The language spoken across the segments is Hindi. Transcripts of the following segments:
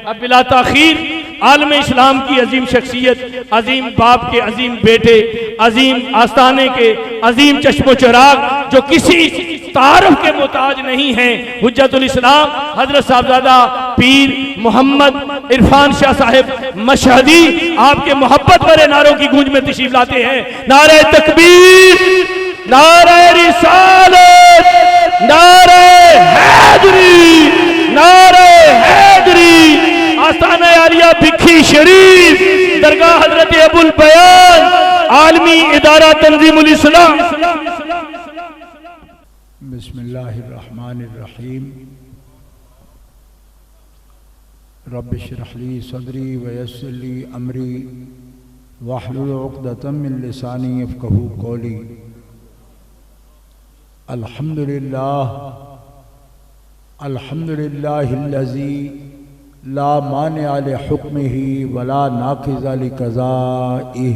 अब बिला ताखीर आलम इस्लाम की अजीम शख्सियत, अजीम बाप के अजीम बेटे, अजीम आस्ताने के अजीम चश्मो चिराग जो किसी तारफ के मोहताज नहीं हैं, हुज्जतुल इस्लाम हजरत साहबजादा पीर मोहम्मद इरफान शाह साहिब मशहदी आपके मोहब्बत भरे नारों की गूंज में तशरीफ लाते हैं। नारे तकबीर, नारे रिसालत, नारे हैदरी, नारे हैदरी। आस्ताना आलिया भिक्खी शरीफ, दरगाह हजरत अबुल बयान, आलमी इदारा तंजीमुल इस्लाम। बिस्मिल्लाहिर्रहमानिर्रहीम। रब्बि इश्रह ली सदरी व यस्सिर ली अमरी वहलुल उक़दतम मिन लिसानी यफ़क़हू क़ौली। अल्हम्दुलिल्लाहिल्लज़ी ला मानिअ लि हुक्मिही व ला नाक़िज़ लि क़ज़ाइही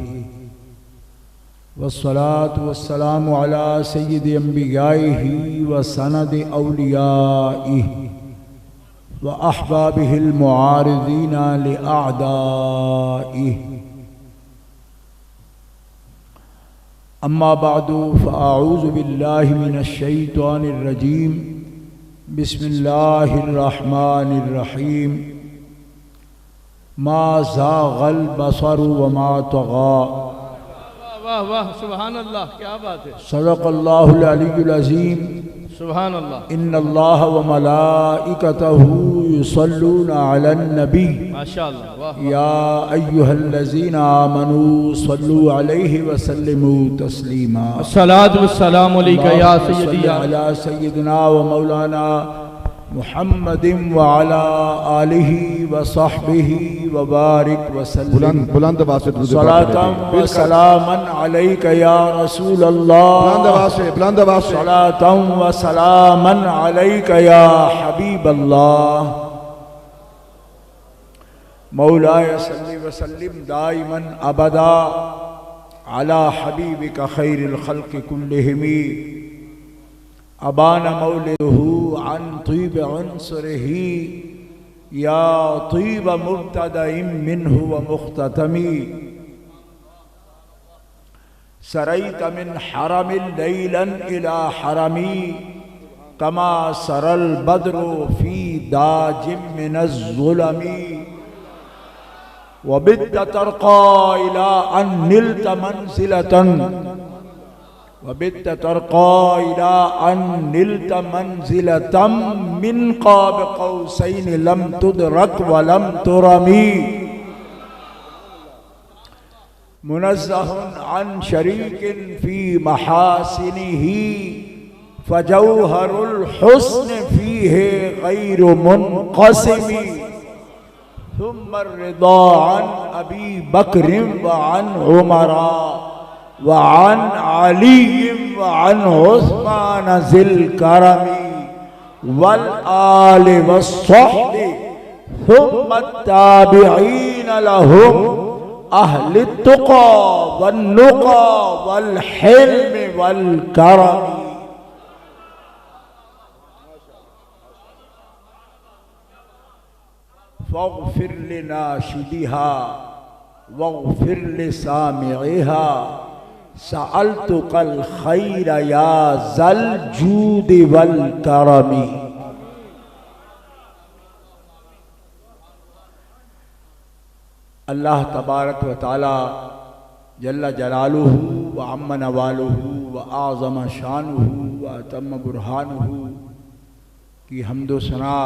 वस्सलातु वस्सलामु अला सय्यिदि अंबियाइही व सनदि औलियाइही व अहबाबिहिल मुआरिज़ीना लि अअदाइही। अम्मा बअदु फ़अऊज़ु बिल्लाहि मिनश शैतानिर रजीम। बिस्मिल्लाहिर रहमानिर रहीम। मा ज़ाग़ल बसरु व मा तग़ा। वाह वाह, सुभान अल्लाह, क्या बात है। सदक़ल्लाहुल अलीयुल अज़ीम। सुभान अल्लाह। इन्नल्लाह व मलाइकतहू युसल्लूना अलन नबी। माशाअल्लाह, वाह। या अय्युहल्लज़ीना आमनू सल्लू अलैहि व सल्लिमू तस्लीमा। अस्सलातु वस्सलामु अलैका या सय्यदी अला सय्यदिना व मौलाना मुहम्मदिन व अला आलिही व सहबिही व बारिक व सल्लिम। बुलंद आवाज़ से सलातम व सलामन अलैका या रसूल अल्लाह। बुलंद आवाज़ से सलातम व सलामन अलैका या हबीब अल्लाह। मौलाए सल्ली व सल्लिम दाइमन अबदा अला हबीबिका खैरिल खल्क़ि कुल्लिहिम। अबाना मौलिदहू अन तीब उन्सरिही या तीब मुब्तदाइम मिन्हु व मुख्ततमी। सरैत मिन हरमिल लैलन इला हरमी कमा सरल बद्रु फी दाजिम मिनज़ ज़ुलमी। व बिद्त तरक़ा इला अन निल्त मंज़िलतन व बिद्त तरक़ा इला अन निल्त मंज़िलतम मिन क़ाब क़ौसैन लम तुदरक व लम तुरमी। मुनज़्ज़हुन अन शरीकिन फ़ी महासिनिही फ़जौहरुल हुस्न फ़ीहि ग़ैरु मुनक़सिमी। सुम्मा रिदा अन अबी बकरिन व अन उमरा व अन अली व अन उस्मान ज़िल करमी वल आलि वस्सहबी सुम्मा ताबिईन लहुम अहलि तुक़ा वन नुक़ा वल हिल्म वल करम। फ़ग़फ़िर लिनाशिदिहा वग़फ़िर लिसामिइहा सअल्तुकल खैर या ज़ल जूदि वल करमी। अल्लाह तबारक व तआला जल्ल जलालुहु व अम्म नवालुहु व आज़म शानुहु व अतम्म बुरहानुहु की हम्दो सना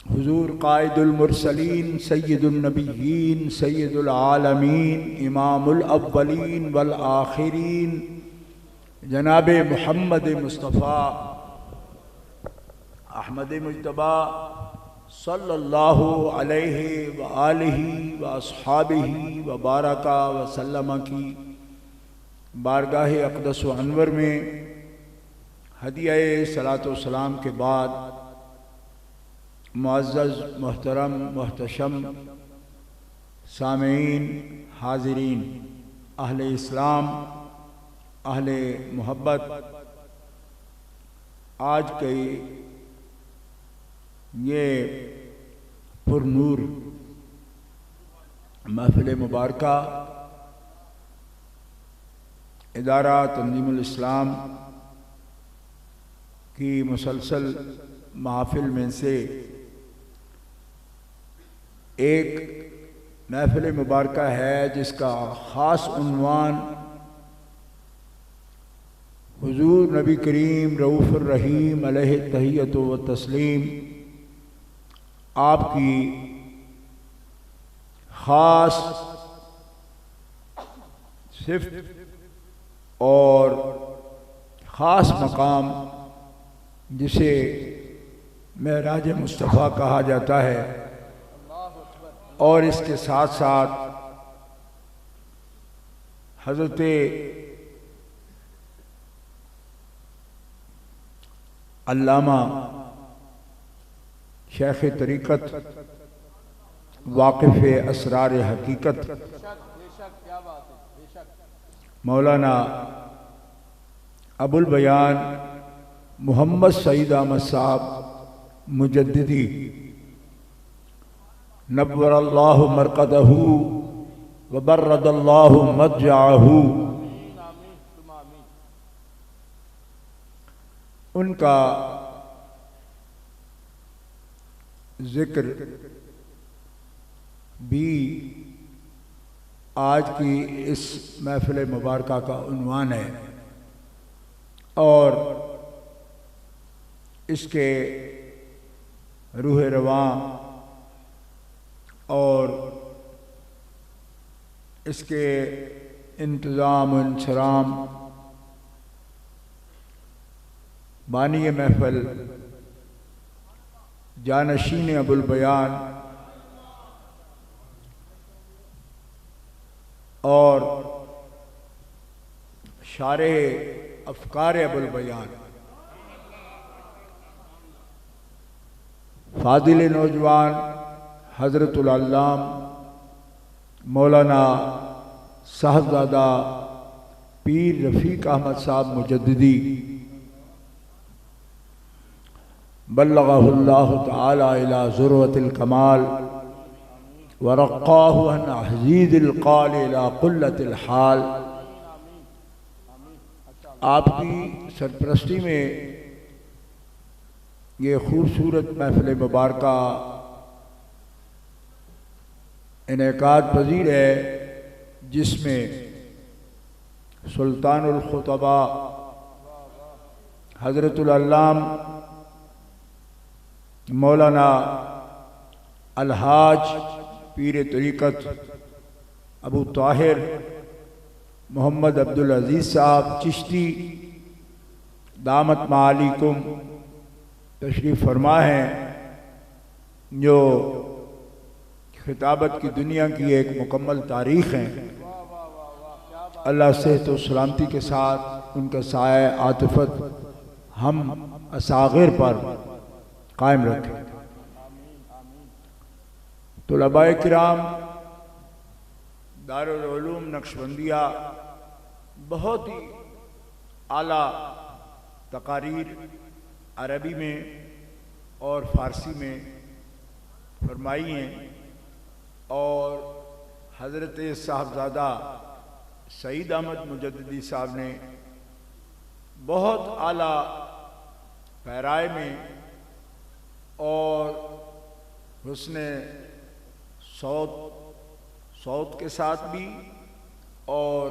हुजूर कायदुल मुरसलीन सय्यदुन नबिय्यीन सय्यदुल आलमीन इमामुल अव्वलीन वल आखिरीन जनाब मुहम्मद मुस्तफ़ा अहमद मुज्तबा सल्लल्लाहु अलैहि व आलिहि व अस्हाबिहि व बारका व सल्लम की बारगाह अक़दस व अनवर में हदिया सलातो सलाम के बाद मुअज़्ज़ज़ मोहतरम मोहतशम सामीन हाज़िरीन अहले इस्लाम अहले मोहब्बत, आज के ये पुरनूर महफिल मुबारका इदारा तंजीमुल इस्लाम की मुसलसल महफिल में से एक महफिल मुबारका है जिसका ख़ास उन्वान हुजूर नबी करीम रऊफ़ुर रहीम अलैहि तहियत व तस्लीम आपकी ख़ास सिफ़त और ख़ास मकाम जिसे महराज मुस्तफ़ा कहा जाता है और इसके साथ साथ हज़रत अल्लामा शेख तरीक़त वाक़िफ़ असरार हकीकत मौलाना अबुल बयान मोहम्मद सईद अहमद साहब मुजद्दिदी नव्वरल्लाहु मरक़दहू व बर्रदल्लाहु मदजाहू, उनका जिक्र भी आज की इस महफिल मुबारका का उन्वान है और इसके रूह रवां और इसके इंतज़ाम इंसराम बानी महफिल जानशीन अबुल बयान और शारे अफ़कार अबुल बयान फादिल नौजवान हज़रतुल अल्लाम मौलाना साहबजादा पीर रफ़ीक अहमद साहब मुजद्दिदी बल्लगहुल्लाहु तआला इला ज़ुरवतिल कमाल व रक़्क़ाहु अन अहज़ीज़िल क़ाल इला क़ुल्लतिल हाल। आपकी सरपरस्ती में ये खूबसूरत महफिल मुबारका इनेकाद पजीर है जिसमें सुल्तानुल खुतबा हज़रतुल अल्लाम मौलाना अलहाज पीर तरीक़त अबू ताहिर मोहम्मद अब्दुल अज़ीज़ साहब चिश्ती दामत मालिकुम तशरीफ़ फरमा हैं, जो खिताबत की दुनिया की एक मुकम्मल तारीख़ हैं। अल्लाह सेहत व सलामती के साथ उनका साया आतिफ़त हम असाग़िर पर कायम रखें। तुलबाए किराम दारुल उलूम नक्शबंदिया बहुत ही आला तकारीर अरबी में और फ़ारसी में फरमाई हैं और हज़रत साहबजादा सईद अहमद मुजद्दिदी साहब ने बहुत आला पैराए में और हुस्ने सौत के साथ भी और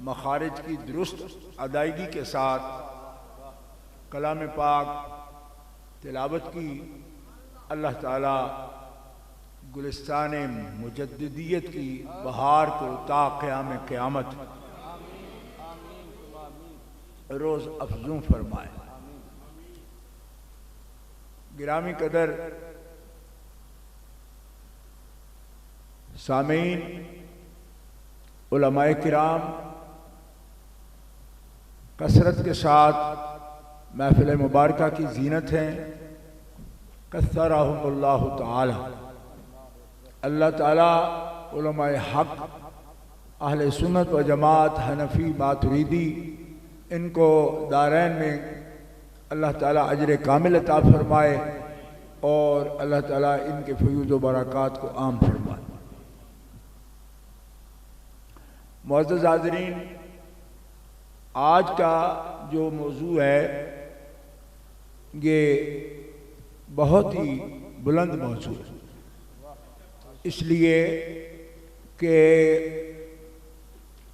मखारिज की दुरुस्त अदायगी के साथ कलाम पाक तिलावत की। अल्लाह ताला गुलिस्तान मुजद्दिदियत की बहार को ता क़याम क़यामत रोज़ अफजूं फरमाए। गिरामी कदर सामीन उलमाए किराम कसरत के साथ महफिल मुबारका की जीनत हैं। कस्सरहुमुल्लाहु ताला। अल्लाह ताला उलमाए हक अहले सुन्नत व जमात हनफी मातुरीदी इनको दारैन में अल्लाह ताला अजर कामिल अता फरमाए और अल्लाह ताला इनके फयूज़ व बरक़ात को आम फरमाए। मुअज़्ज़ज़ हाज़रीन, आज का जो मौजू है ये बहुत ही बुलंद मौजू है, इसलिए कि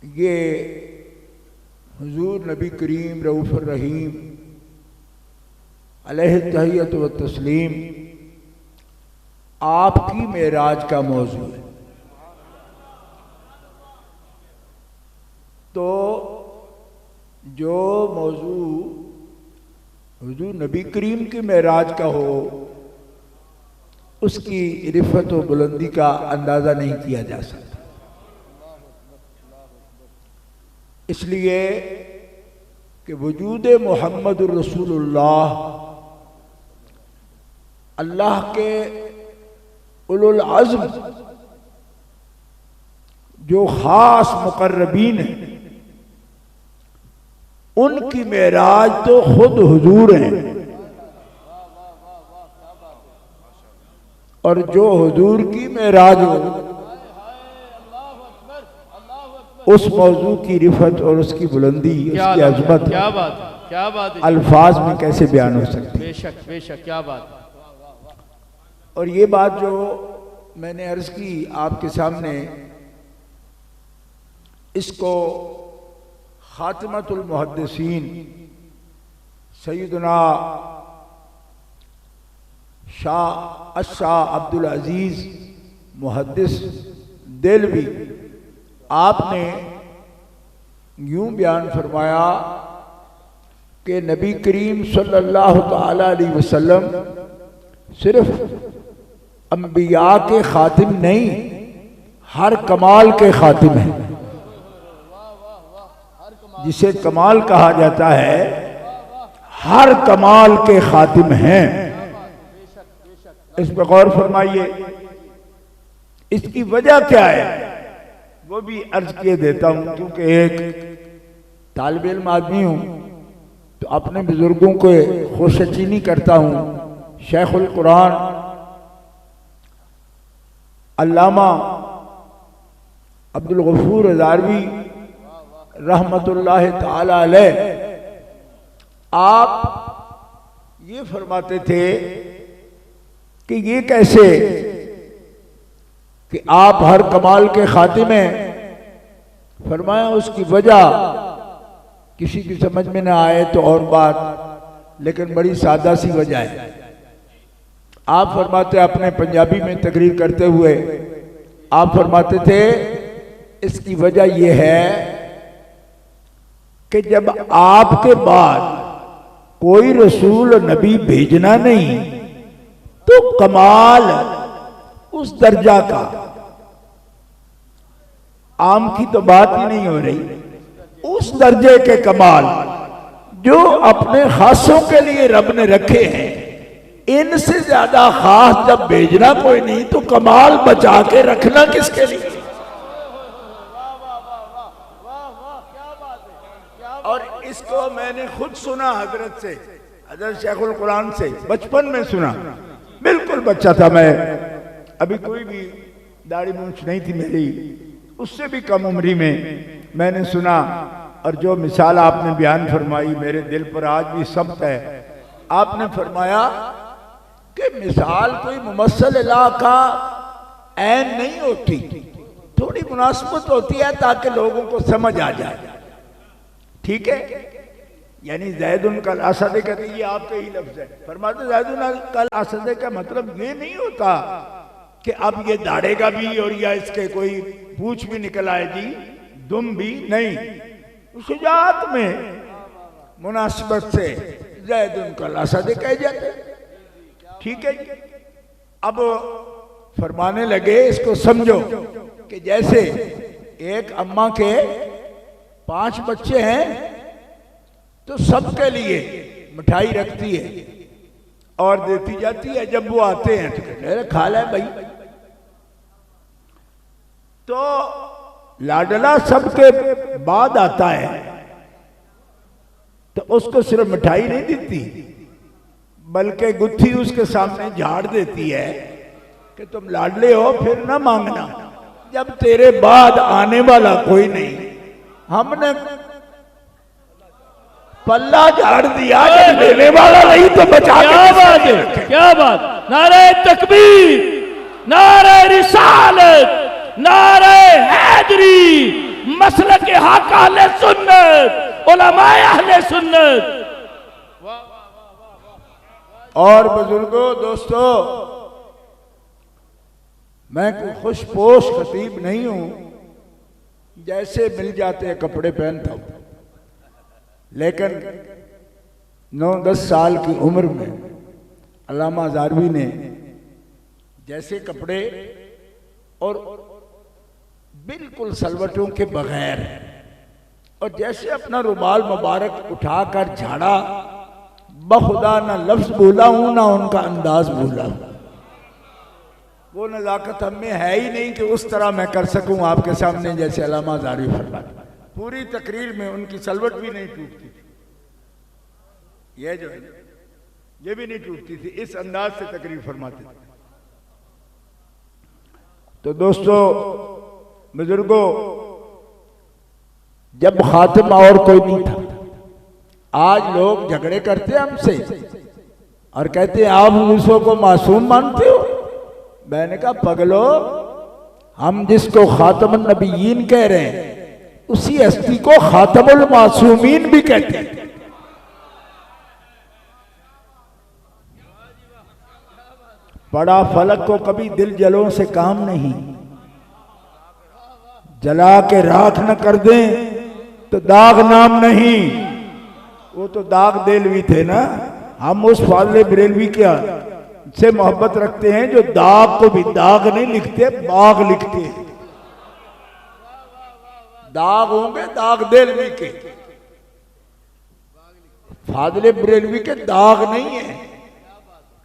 ये हुज़ूर नबी करीम रऊफ़ुर रहीम अलैहि तहियत व तस्लीम आपकी मेराज का मौजू है। तो जो मौजू हुज़ूर नबी करीम की मेराज का हो उसकी रिफ़त व बुलंदी का अंदाज़ा नहीं किया जा सकता। इसलिए कि वजूद मुहम्मदुर रसूलुल्लाह अल्लाह के उलुल अज़्म जो ख़ास मुक़र्रबीन हैं उनकी मेराज तो खुद हुजूर हैं, और जो हुजूर की मेराज हो उस मौजू की रिफत और उसकी बुलंदी, उसकी अज़मत क्या बात है, अल्फाज में कैसे बयान हो सकती है। बेशक बेशक, क्या बात। और ये बात जो मैंने अर्ज़ की आपके सामने, इसको खातिमतुल मुहद्दिसीन सैयदना शाह अब्दुल अजीज़ मुहद्दिस देलवी आपने यूं बयान फरमाया कि नबी करीम सल्लल्लाहु तआला अलैहि वसल्लम सिर्फ अंबिया के खातिम नहीं, हर कमाल के खातिम हैं। जिसे कमाल कहा जाता है, हर कमाल के खातिम हैं। इस पर गौर फरमाइए। इसकी वजह क्या है वो भी अर्ज किए देता हूं, क्योंकि एक तालिब इल्म आदमी हूं तो अपने बुजुर्गों को खुशचीनी करता हूं। शेखुल कुरान अल्लामा अब्दुल गफूर हज़ारवी रहमतुल्लाह ताला अलैह आप ये फरमाते थे कि ये कैसे कि आप हर कमाल के खातिम हैं। फरमाया उसकी वजह किसी की समझ में ना आए तो और बात, लेकिन बड़ी सादा सी वजह है। आप फरमाते, अपने पंजाबी में तकरीर करते हुए आप फरमाते थे इसकी वजह यह है कि जब आपके बाद कोई रसूल नबी भेजना नहीं तो कमाल उस दर्जा का, आम की तो बात ही नहीं हो रही, उस दर्जे के कमाल जो अपने खासों के लिए रब ने रखे हैं, इनसे ज्यादा खास जब भेजना कोई नहीं तो कमाल बचा के रखना किसके लिए। और इसको मैंने खुद सुना हजरत से, हजरत शेखुल कुरान से, बचपन में सुना। बिल्कुल बच्चा था मैं, अभी कोई भी दाढ़ी मूंछ नहीं थी मेरी, उससे भी कम उम्री में मैंने सुना। और जो मिसाल आपने बयान फरमाई मेरे दिल पर आज भी सब्त है। आपने फरमाया कि मिसाल कोई मुमस्सल इलाह का ऐन नहीं होती, थोड़ी मुनासिबत होती है ताकि लोगों को समझ आ जाए। ठीक है, यानी ज़ैदुन कल असद का, ये आपके ही लफ्ज़ है। फरमाते ज़ैदुन कल असद का मतलब ये नहीं होता कि अब ये दाढ़ेगा भी और या इसके कोई पूंछ भी निकल आएगी, दुम भी नहीं। शुजाअत में मुनासिबत से ज़ैदुन कल असद कह जाते। ठीक है, अब फरमाने लगे इसको समझो कि जैसे एक अम्मा के 5 बच्चे हैं तो सबके लिए मिठाई रखती है और देती जाती है। जब वो आते हैं तो कहते हैं खा ले भाई। तो लाडला सबके बाद आता है तो उसको सिर्फ मिठाई नहीं देती बल्कि गुत्थी उसके सामने झाड़ देती है कि तुम लाडले हो फिर ना मांगना, जब तेरे बाद आने वाला कोई नहीं। हमने पल्ला झाड़ दिया, जब लेने वाला नहीं तो बचा। क्या बात है, क्या बात। नारे तकबीर, नारे रिसालत, नारे हैदरी, मसलक हक अहले सुन्नत, उलमाए अहले सुन्नत। और बुजुर्गों, दोस्तों, मैं कोई खुशपोश खतीब नहीं हूं, जैसे मिल जाते हैं कपड़े पहनता हूं, लेकिन 9-10 साल की उम्र में अल्लामा ज़ारवी ने जैसे कपड़े और बिल्कुल सलवटों के बगैर, और जैसे अपना रुमाल मुबारक उठाकर झाड़ा, बखुदा ना लफ्ज बोला हूं ना उनका अंदाज बोला हूं। वो नज़ाकत हम में है ही नहीं कि उस तरह मैं कर सकूं आपके सामने जैसे अल्लामा ज़ारवी फरमाते। पूरी तकरीर में उनकी सलवट भी नहीं टूटती थी, ये जो है ये भी नहीं टूटती थी, इस अंदाज से तकरीर फरमाते थे। तो दोस्तों, बुजुर्गों, जब खातिमा और कोई नहीं था, आज लोग झगड़े करते हैं हमसे और कहते हैं आप दूसरों को मासूम मानते हो। मैंने कहा पगलो, हम जिसको खातमुन नबीयीन कह रहे हैं उसी हस्ती को खातमुल मासूमीन भी कहते हैं। पड़ा फलक को कभी दिल जलों से काम नहीं, जला के राख न कर दें तो दाग नाम नहीं। वो तो दाग देलवी थे ना, हम उस फाजले बरेलवी क्या से मोहब्बत रखते हैं जो दाग को भी दाग नहीं लिखते, बाग लिखते हैं। दाग होंगे दाग देलवी के, फाजले बरेलवी के दाग नहीं है।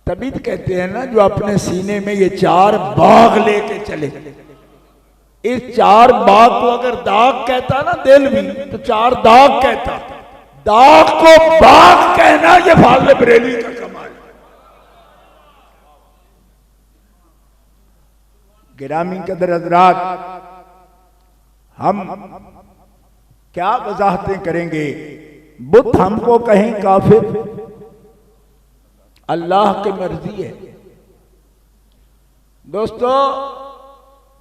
तभी तो कहते हैं ना, जो अपने सीने में ये 4 बाग लेके चले, इस 4 बाग को अगर दाग कहता ना देलवी तो 4 दाग कहता। दाग को बाग कहना ये फाजले बरेलवी का कमाल। गिरामी कदर हज़रात, हम क्या वजाहतें करेंगे। बुत हमको कहीं काफिर, अल्लाह की मर्जी है। दोस्तों,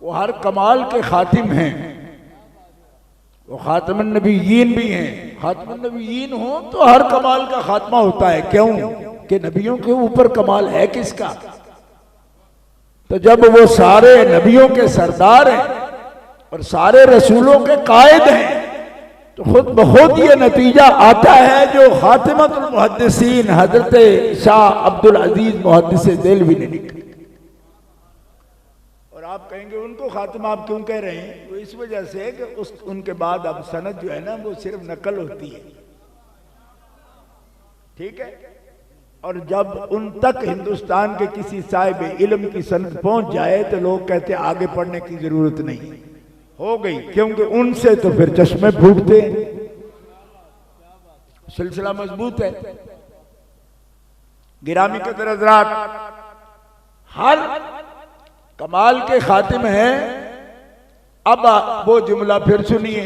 वो हर कमाल के खातिम हैं, वो खातमुन नबीयीन भी हैं। खातमुन नबीयीन हो तो हर कमाल का खात्मा होता है। क्यों कि नबियों के ऊपर कमाल है किसका? तो जब वो सारे नबियों के सरदार हैं और सारे रसूलों के कायद हैं, तो खुद बहुत ये नतीजा आता है जो खातिमतुल मुहद्दिसीन हजरत शाह अब्दुल अजीज मुहद्दिस देलवी ने लिखा। और आप कहेंगे उनको खातिमा आप क्यों कह रहे हैं? वो इस वजह से कि उनके बाद अब सनद जो है ना वो सिर्फ नकल होती है, ठीक है। और जब उन तक हिंदुस्तान के किसी साहिब इल्म की सनद पहुंच जाए तो लोग कहते हैं आगे पढ़ने की जरूरत नहीं हो गई, क्योंकि उनसे तो फिर चश्मे फूटते, सिलसिला मजबूत है। गिरामी कदर हज़रात, हर कमाल के खातिम हैं। अब वो जुमला फिर सुनिए,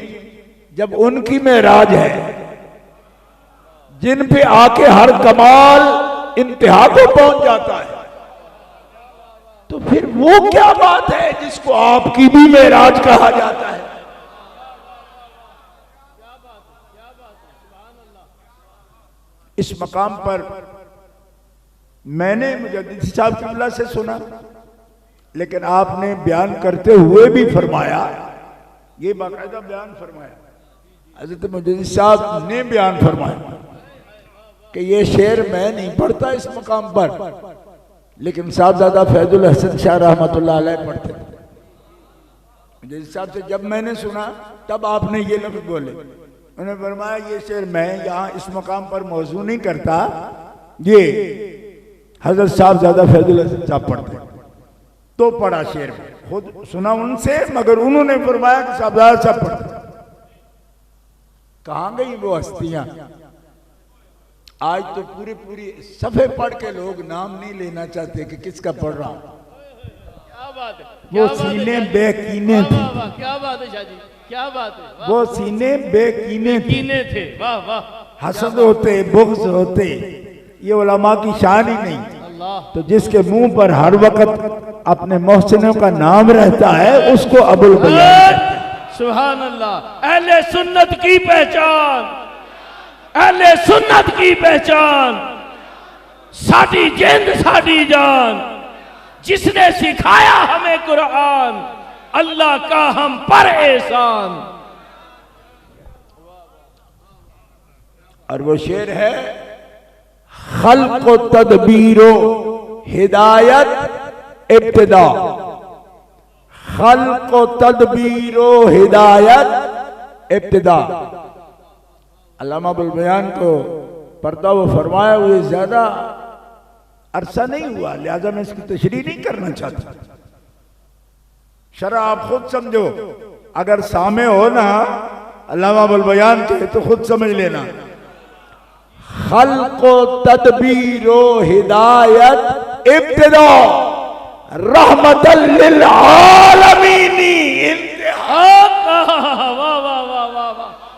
जब उनकी मेराज है, जिन पे आके हर कमाल इंतहा को पहुंच जाता है, तो फिर वो क्या बात है जिसको आपकी भी मेराज कहा जाता है? इस मकाम पर मैंने मुजद्दिद साहब किबला से सुना, लेकिन आपने बयान करते हुए भी फरमाया, ये बाकायदा बयान फरमाया, हज़रत मुजद्दिद साहब ने बयान फरमाया कि ये शेर मैं नहीं पढ़ता इस मकाम पर, लेकिन साहबजादा फैजुल हसन शाह रहमतुल्लाह अलैह पढ़ते थे। मुझे हिसाब से जब मैंने सुना तब आपने ये लफ्ज बोले, उन्होंने फरमाया ये शेर मैं यहाँ इस मकाम पर मौजू नहीं करता, ये हजरत साहबजादा फैजुल हसन साहब पढ़ते। तो पढ़ा शेर में, खुद सुना उनसे, मगर उन्होंने फरमाया कि साहबजादा साहब पढ़ते। कहाँ गई वो हस्तियां? आज तो पूरी सफ़े पढ़ के लोग नाम नहीं लेना चाहते कि किसका पढ़ रहा हूं। क्या बात है, वो सीने बेकीने थे, वाह वाह, क्या बात है शाहजी, क्या बात है, वाह, वो सीने बेकीने थे, कीने थे, वाह वाह, हसद होते, बुग़्ज़ होते, ये उलमा की शान ही नहीं। अल्लाह, तो जिसके मुंह पर हर वक्त अपने मोहसिनों का नाम रहता है उसको अबुल बयान। सुभान अल्लाह। अहले सुन्नत की पहचान, अहले सुन्नत की पहचान, साडी जिंद साडी जान, जिसने सिखाया हमें कुरान, अल्लाह का हम पर एहसान। और वो शेर है, खल्क़ तदबीरो हिदायत इब्तिदा, खल्क़ तदबीरो हिदायत इब्तिदा। अल्लामा अबुल बयान को पर्दा वो फरमाया हुए ज्यादा अरसा नहीं हुआ, लिहाजा मैं इसकी तशरीह नहीं करना चाहता। शरह आप खुद समझो, अगर सामे हो ना अल्लामा अबुल बयान के तो खुद समझ लेना। खल्क़ तदबीरो हिदायत इब्तिदा रहमतल लिल आलमीनी इंतहा। वाह वाह वाह वाह वाह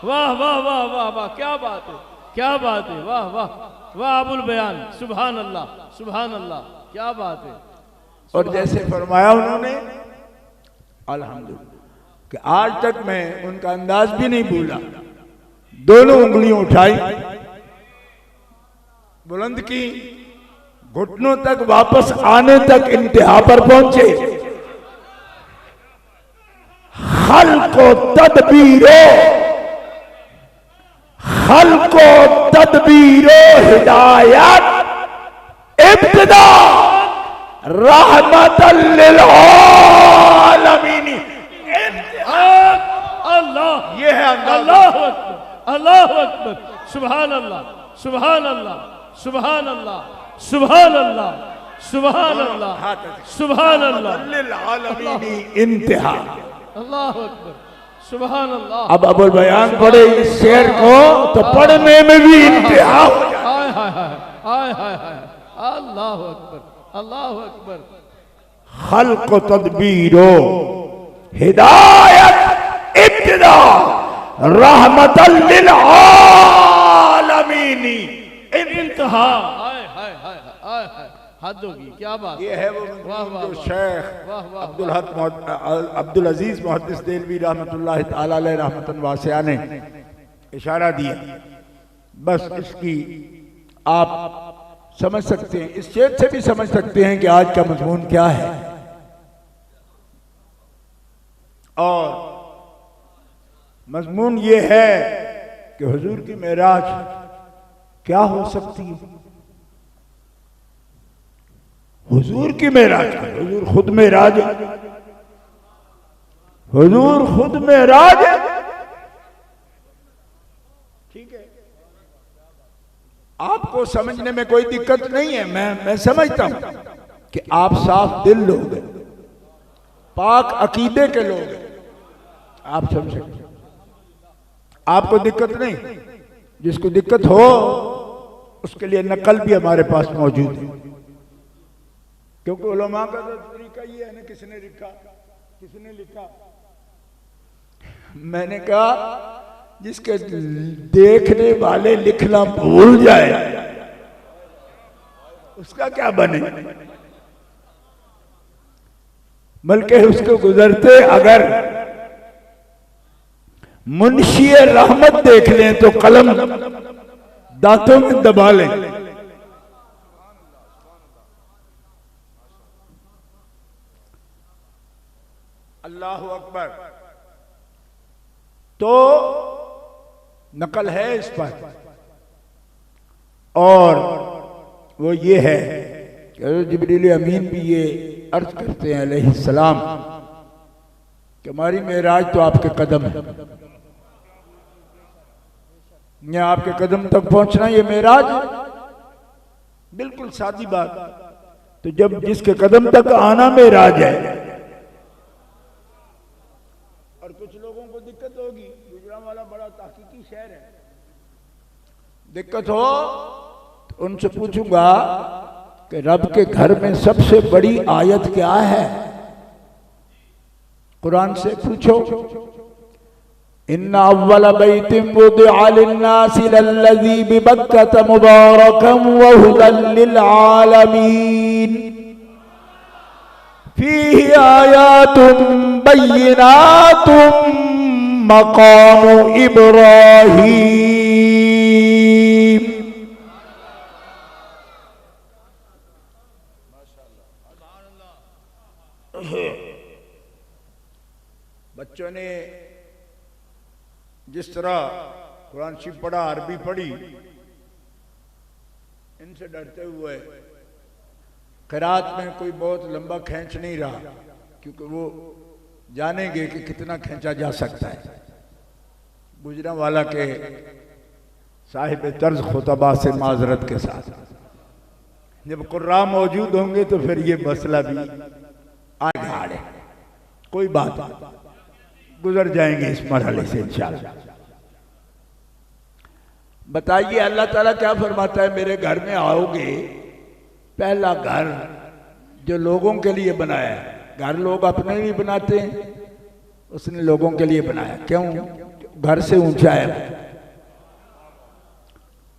वाह वाह वाह वाह वाह, क्या बात है, क्या बात है, वाह वाह वाह अबुल बयान, सुभान अल्लाह, सुभान अल्लाह, क्या बात है। और जैसे फरमाया उन्होंने अल्हम्दुलिल्लाह कि आज तक मैं उनका अंदाज भी नहीं भूला। दोनों उंगलियां उठाई, बुलंद की, घुटनों तक वापस आने तक इंतहा पर पहुंचे। खल्क़ तदबीरो, खल्क़ तदबीरो हिदायत इब्तिदा रहमतल लिल आलमीन। अल्लाह, ये है अंदाज़। अल्लाह अकबर, अल्लाह अकबर, सुभान अल्लाह, सुभान अल्लाह, सुभान अल्लाह, सुभान अल्लाह, सुभान अल्लाह, सुभान अल्लाह, लिल आलमीन इंतहा। अल्लाह अकबर, सुभान अल्लाह। अब अबुल बयान पढ़े इस शेर को तो पढ़ने में भी इंतहा हो जाए। हाय हाय हाय हाय हाय हाय, अल्लाह अकबर, अल्लाह अकबर। खल्क़ तदबीरो हिदायत इब्तिदा रहमतल लिल आलमीन इंतहा। हाय हाय हाय हाय हाय, हद होगी, क्या बात। ये है वो वाह वाह जो वाह, शेख वाह वाह, अब्दुल हक अब्दुल अजीज मुहद्दिस देलवी रहमतुल्लाह तआला अलैह रहमतन वासिया ने इशारा दिया। बस इसकी आप समझ सकते हैं, इस शेर से भी समझ सकते हैं कि आज का मजमून क्या है। और मजमून ये है कि हुजूर की मेराज क्या हो सकती है। हुजूर की मेराज, हुजूर खुद मेराज है, हुजूर खुद मेराज है। ठीक है, आपको समझने में कोई दिक्कत नहीं है। मैं समझता हूं कि आप साफ दिल लोग हैं, पाक अकीदे के लोग हैं, आप समझ सकते हैं, आपको दिक्कत नहीं। जिसको दिक्कत हो उसके लिए नकल भी हमारे पास मौजूद है, क्योंकि उलमा का तो तरीका ये है ना, किसने लिखा। मैंने कहा जिसके देखने वाले लिखना भूल जाए उसका क्या बने, बल्कि उसको गुजरते अगर मुंशी रहमत देख लें तो कलम दांतों में दबा लें। अल्लाह अकबर। तो नकल है इस पर, और वो ये है कि जिब्रील अमीन भी ये अर्ज करते हैं अलैहिस्सलाम कि हमारी मेराज तो आपके कदम है, ये आपके कदम तक पहुंचना ये मेराज है। बिल्कुल सादी बात। तो जब जिसके कदम तक आना मेराज है, और कुछ लोगों को दिक्कत होगी, गुजरांवाला बड़ा ताकीकी शहर है, दिक्कत हो उनसे पूछूंगा कि रब के घर में सबसे बड़ी आयत क्या है? कुरान से पूछो। इन्ना अव्वल बैतिन वुदिअ लिन्नासि लल्लज़ी बिबक्कत मुबारकन व हुदल लिल आलमीन फीही आयातुन बय्यिनातुन मकामु इब्राहीम। बच्चों ने जिस तरह कुरान शरीफ पढ़ा, अरबी पढ़ी, इनसे डरते हुए क़िरात में कोई बहुत लंबा खींच नहीं रहा, क्योंकि वो जानेंगे कि कितना खींचा जा सकता है। गुजरांवाला के साहिब तर्ज खुतबा से माजरत के साथ जब कुर्रा मौजूद होंगे तो फिर ये मसला भी आगे कोई बात गुजर जाएंगे इस मरहले से इंशाअल्लाह। बताइए अल्लाह ताला क्या फरमाता है? मेरे घर में आओगे, पहला घर जो लोगों के लिए बनाया है, घर लोग अपने लिए बनाते हैं, उसने लोगों के लिए बनाया। क्यों? घर से ऊंचा है।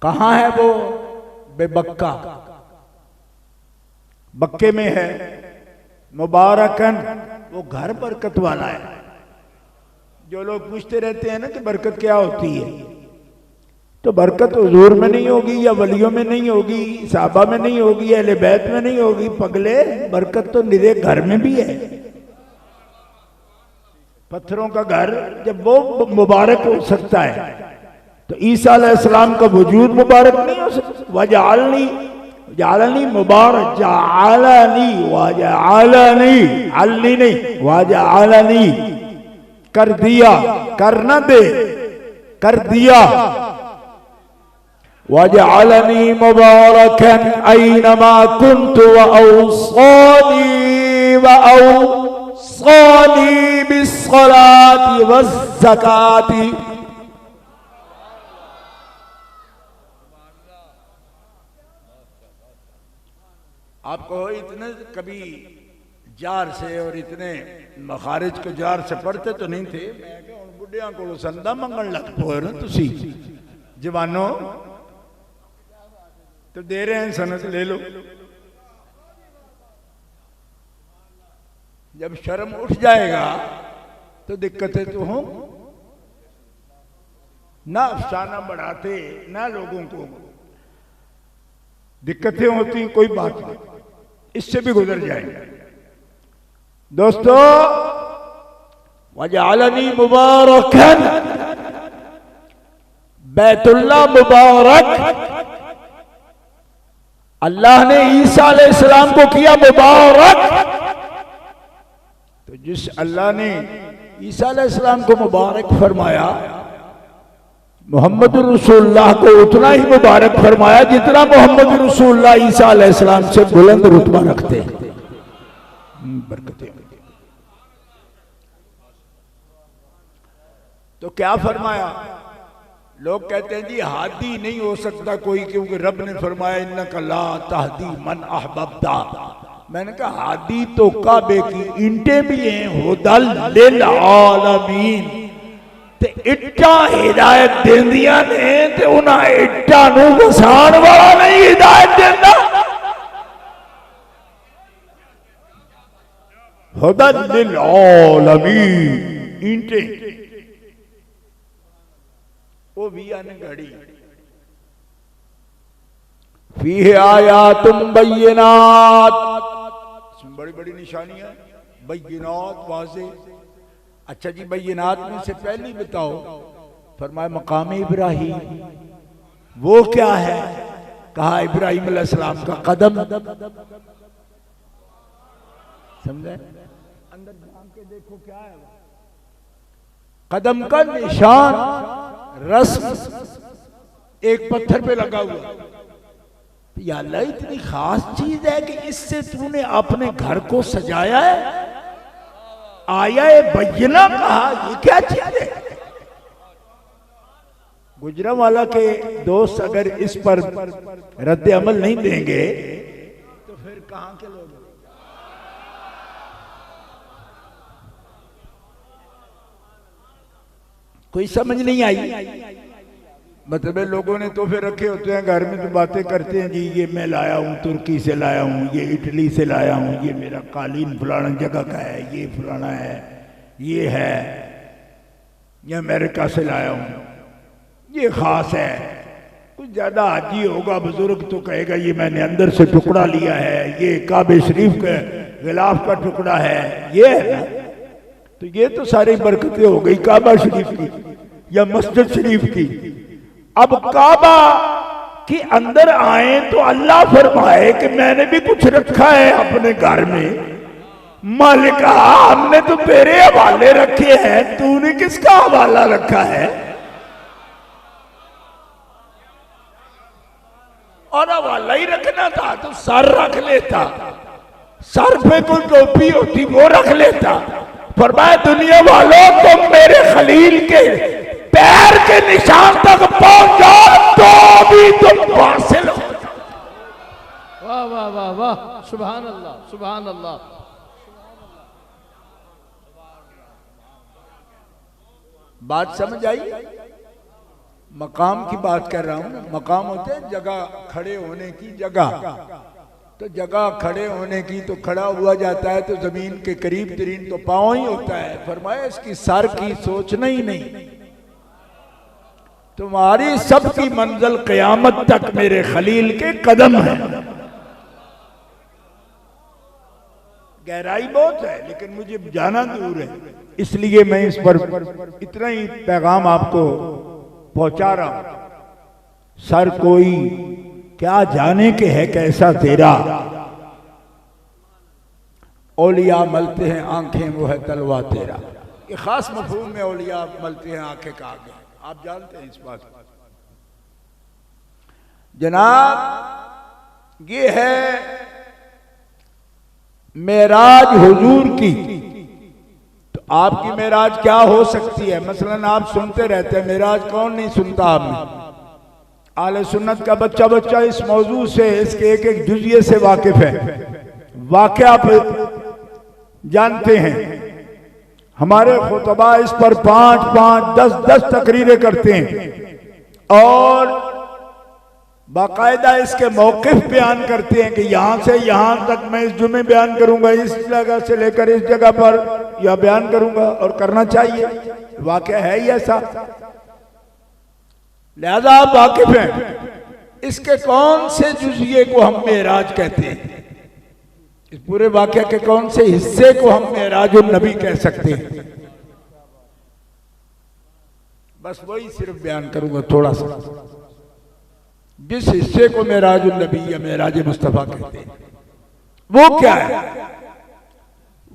कहाँ है वो? बेबक्का, बक्के में है। मुबारकन, वो घर बरकत वाला है। जो लोग पूछते रहते हैं ना कि बरकत क्या होती है, तो बरकत हुजूर में नहीं होगी, या वलियों में नहीं होगी, साहबा में नहीं होगी, अहले बैत में नहीं होगी। पगले, बरकत तो निरे घर में भी है। पत्थरों का घर जब वो मुबारक हो सकता है, तो ईसा अलैहिस्सलाम का वजूद मुबारक नहीं हो सकता? वजअलनी, जालनी मुबारक, जालनी वजअलनी, अलनी नहीं, वजअलनी, कर दिया, कर न दे, कर दिया। वजअलनी मुबारकन ऐनमा कुन्तु व औसानी बिस्सलाति वज़्ज़काति। आपको इतने कभी जार से और इतने मखारिज को जार से पढ़ते तो नहीं थे। मैं क्या उन बुढ़िया को संदा मंगन लग पोए ना तुसी जवानों, तो दे रहे हैं सनत ले लो। जब शर्म उठ जाएगा तो दिक्कतें तो हों ना। अफसाना बढ़ाते ना, लोगों को दिक्कतें होती, कोई बात नहीं, इससे भी गुजर जाएंगे। दोस्तों, वजअलनी मुबारकन, बैतुल्लाह मुबारक। अल्लाह ने ईसा अलैहिस्सलाम को किया मुबारक, तो जिस अल्लाह ने ईसा अलैहिस्सलाम को मुबारक फरमाया, मोहम्मद रसूलुल्लाह को उतना ही मुबारक फरमाया जितना मोहम्मद रसूलुल्लाह ईसा अलैहिस्सलाम से बुलंद रुतबा रखते हैं। बरकतें। तो क्या फरमाया? लोग कहते हैं जी हादी नहीं हो सकता कोई, क्योंकि रब ने फरमाया इन्नका ला तहदी मन अहबब्ता। मैंने कहा हादी तो काबे की ईंटें भी हैं, हुदल लिल आलमीन, ते इट्टा हिदायत देंदियां ने, ते उन्हां इट्टा नूं वसाण वाला नहीं हिदायत देंदा। हुदल लिल आलमीन, ईंटें वो भी आने घड़ी। फीह आयातुम बय्यिनात, इसमें बड़ी बड़ी निशानियां, बय्यिनात वाज़ेह। अच्छा जी, बय्यिनात में से पहली बताओ, फरमाया मकाम इब्राहीम। वो क्या है? कहा इब्राहीम अलैहिस्सलाम का कदम। समझे? अंदर झांक के देखो क्या है। कदम का निशान, रस्म एक पत्थर पे लगा हुआ। या अल्लाह, इतनी खास चीज है कि इससे तूने अपने घर को सजाया है। आया बय्यना कहा, ये क्या चीज है? गुजरांवाला के दोस्त अगर इस पर रद्द अमल नहीं देंगे तो फिर कहां के लोग? कोई समझ नहीं आई। मतलब लोगों ने तोहफे रखे होते हैं घर में, तो बातें करते हैं जी ये मैं लाया हूँ, तुर्की से लाया हूँ, ये इटली से लाया हूँ, ये मेरा कालीन फलाना जगह का है, ये फलाना है, ये है, ये अमेरिका से लाया हूँ, ये खास है। कुछ ज्यादा हाजी होगा बुजुर्ग तो कहेगा ये मैंने अंदर से टुकड़ा लिया है, ये काबे शरीफ के गिलाफ का टुकड़ा है, ये है ना। तो ये तो सारी बरकतें हो गई काबा शरीफ की या मस्जिद शरीफ की। अब काबा के अंदर आए तो अल्लाह फरमाए कि मैंने भी कुछ रखा है अपने घर में। मालिक हमने तो तेरे हवाले रखे हैं, तूने किसका हवाला रखा है? और हवाला ही रखना था तो सर रख लेता, सर पे कोई टोपी होती वो रख लेता। फरमाया दुनिया वालों तुम मेरे खलील के पैर के निशान तक पहुंच जाओ तो भी तुम हासिल हो। वाह वाह वाह वाह, सुभान अल्लाह सुभान अल्लाह। बात समझ आई? मकाम की बात कर रहा हूं ना। मकाम होते हैं जगह खड़े होने की जगह। तो जगह खड़े होने की तो खड़ा हुआ जाता है तो जमीन के करीब तरीन तो पांव ही होता है। फरमाया इसकी सर की सोचना ही नहीं। तुम्हारी सबकी मंजिल कयामत तक मेरे खलील के कदम है। गहराई बहुत है लेकिन मुझे जाना दूर है, इसलिए मैं इस पर इतना ही पैगाम आपको पहुंचा रहा हूं। सर कोई क्या जाने के है कैसा तेरा, औलिया मलते हैं आंखें वो है तलवा तेरा। ये खास मफहूम में औलिया मलते हैं आंखें का आगे, आप जानते हैं इस बात को। जनाब ये है मेराज हुजूर की। तो आपकी मेराज क्या हो सकती है? मसलन आप सुनते रहते हैं, मेराज कौन नहीं सुनता आपने? आले सुन्नत का बच्चा बच्चा इस मौजू से, इसके एक एक जुजिए से वाकिफ है, वाकया आप जानते हैं। हमारे खुतबा इस पर 5-5, 10-10 तकरीरें करते हैं और बाकायदा इसके मौकिफ बयान करते हैं कि यहां से यहां तक मैं इस जुमे बयान करूंगा, इस जगह से लेकर इस जगह पर यह बयान करूंगा और करना चाहिए। वाकया है ही ऐसा, लिहाजा आप वाकिफ हैं। इसके कौन से जुजिए को हम मेराज कहते हैं? इस पूरे वाकया के कौन से हिस्से को हम मेराजुल नबी कह सकते हैं? बस वही सिर्फ बयान करूंगा थोड़ा सा। जिस हिस्से को मेराजुल नबी या मेराज मुस्तफा कहते हैं वो क्या है?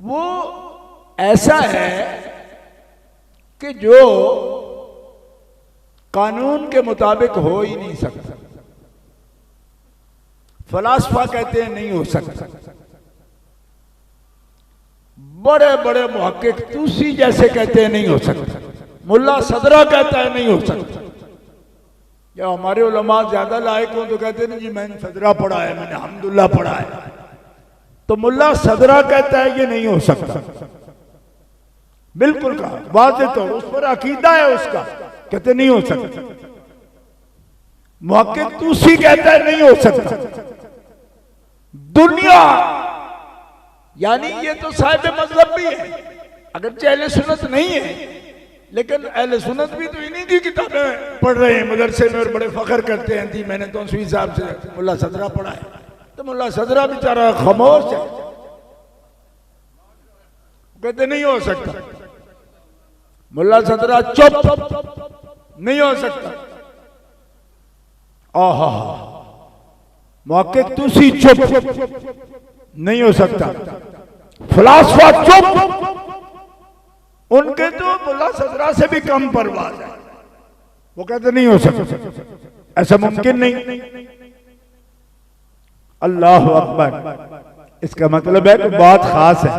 वो ऐसा है कि जो कानून के मुताबिक हो ही नहीं सकता। फलासफा कहते हैं नहीं हो सकता, बड़े बड़े मुहक्किक तूसी जैसे कहते हैं नहीं हो सकता, मुल्ला सदरा कहता है नहीं हो सकता। या हमारे उलमा ज्यादा लायक हो तो कहते हैं जी मैंने सदरा पढ़ा है, मैंने हम्दुल्लाह पढ़ा है। तो मुल्ला सदरा कहता है ये नहीं हो सकता, बिल्कुल कहा वाज़ेह, तो उस पर अकीदा है उसका, कहते नहीं हो सकता। मुहक्किक तूसी कहता है नहीं हो सकता। दुनिया यानी ये तो साहिब मजहब भी है, अगर अहले सुन्नत नहीं है, लेकिन अहले सुन्नत भी तो इन्हीं की किताबें पढ़ रहे हैं मदरसे में और बड़े फख्र करते हैं जी मैंने तो सुई साहब से मुल्ला सदरा पढ़ा है। तो मुल्ला सदरा बेचारा खामोश है, कहते नहीं हो सकता। मुल्ला सदरा चुप, नहीं हो सकता। आहा, मुहक्किक तूसी चुप, नहीं हो सकता। फलासफा चुप, उनके तो मुल्ला सदरा से भी कम परवाह है, वो कहते नहीं हो सकता, ऐसा मुमकिन नहीं। अल्लाह अकबर, इसका मतलब है कि बात खास है।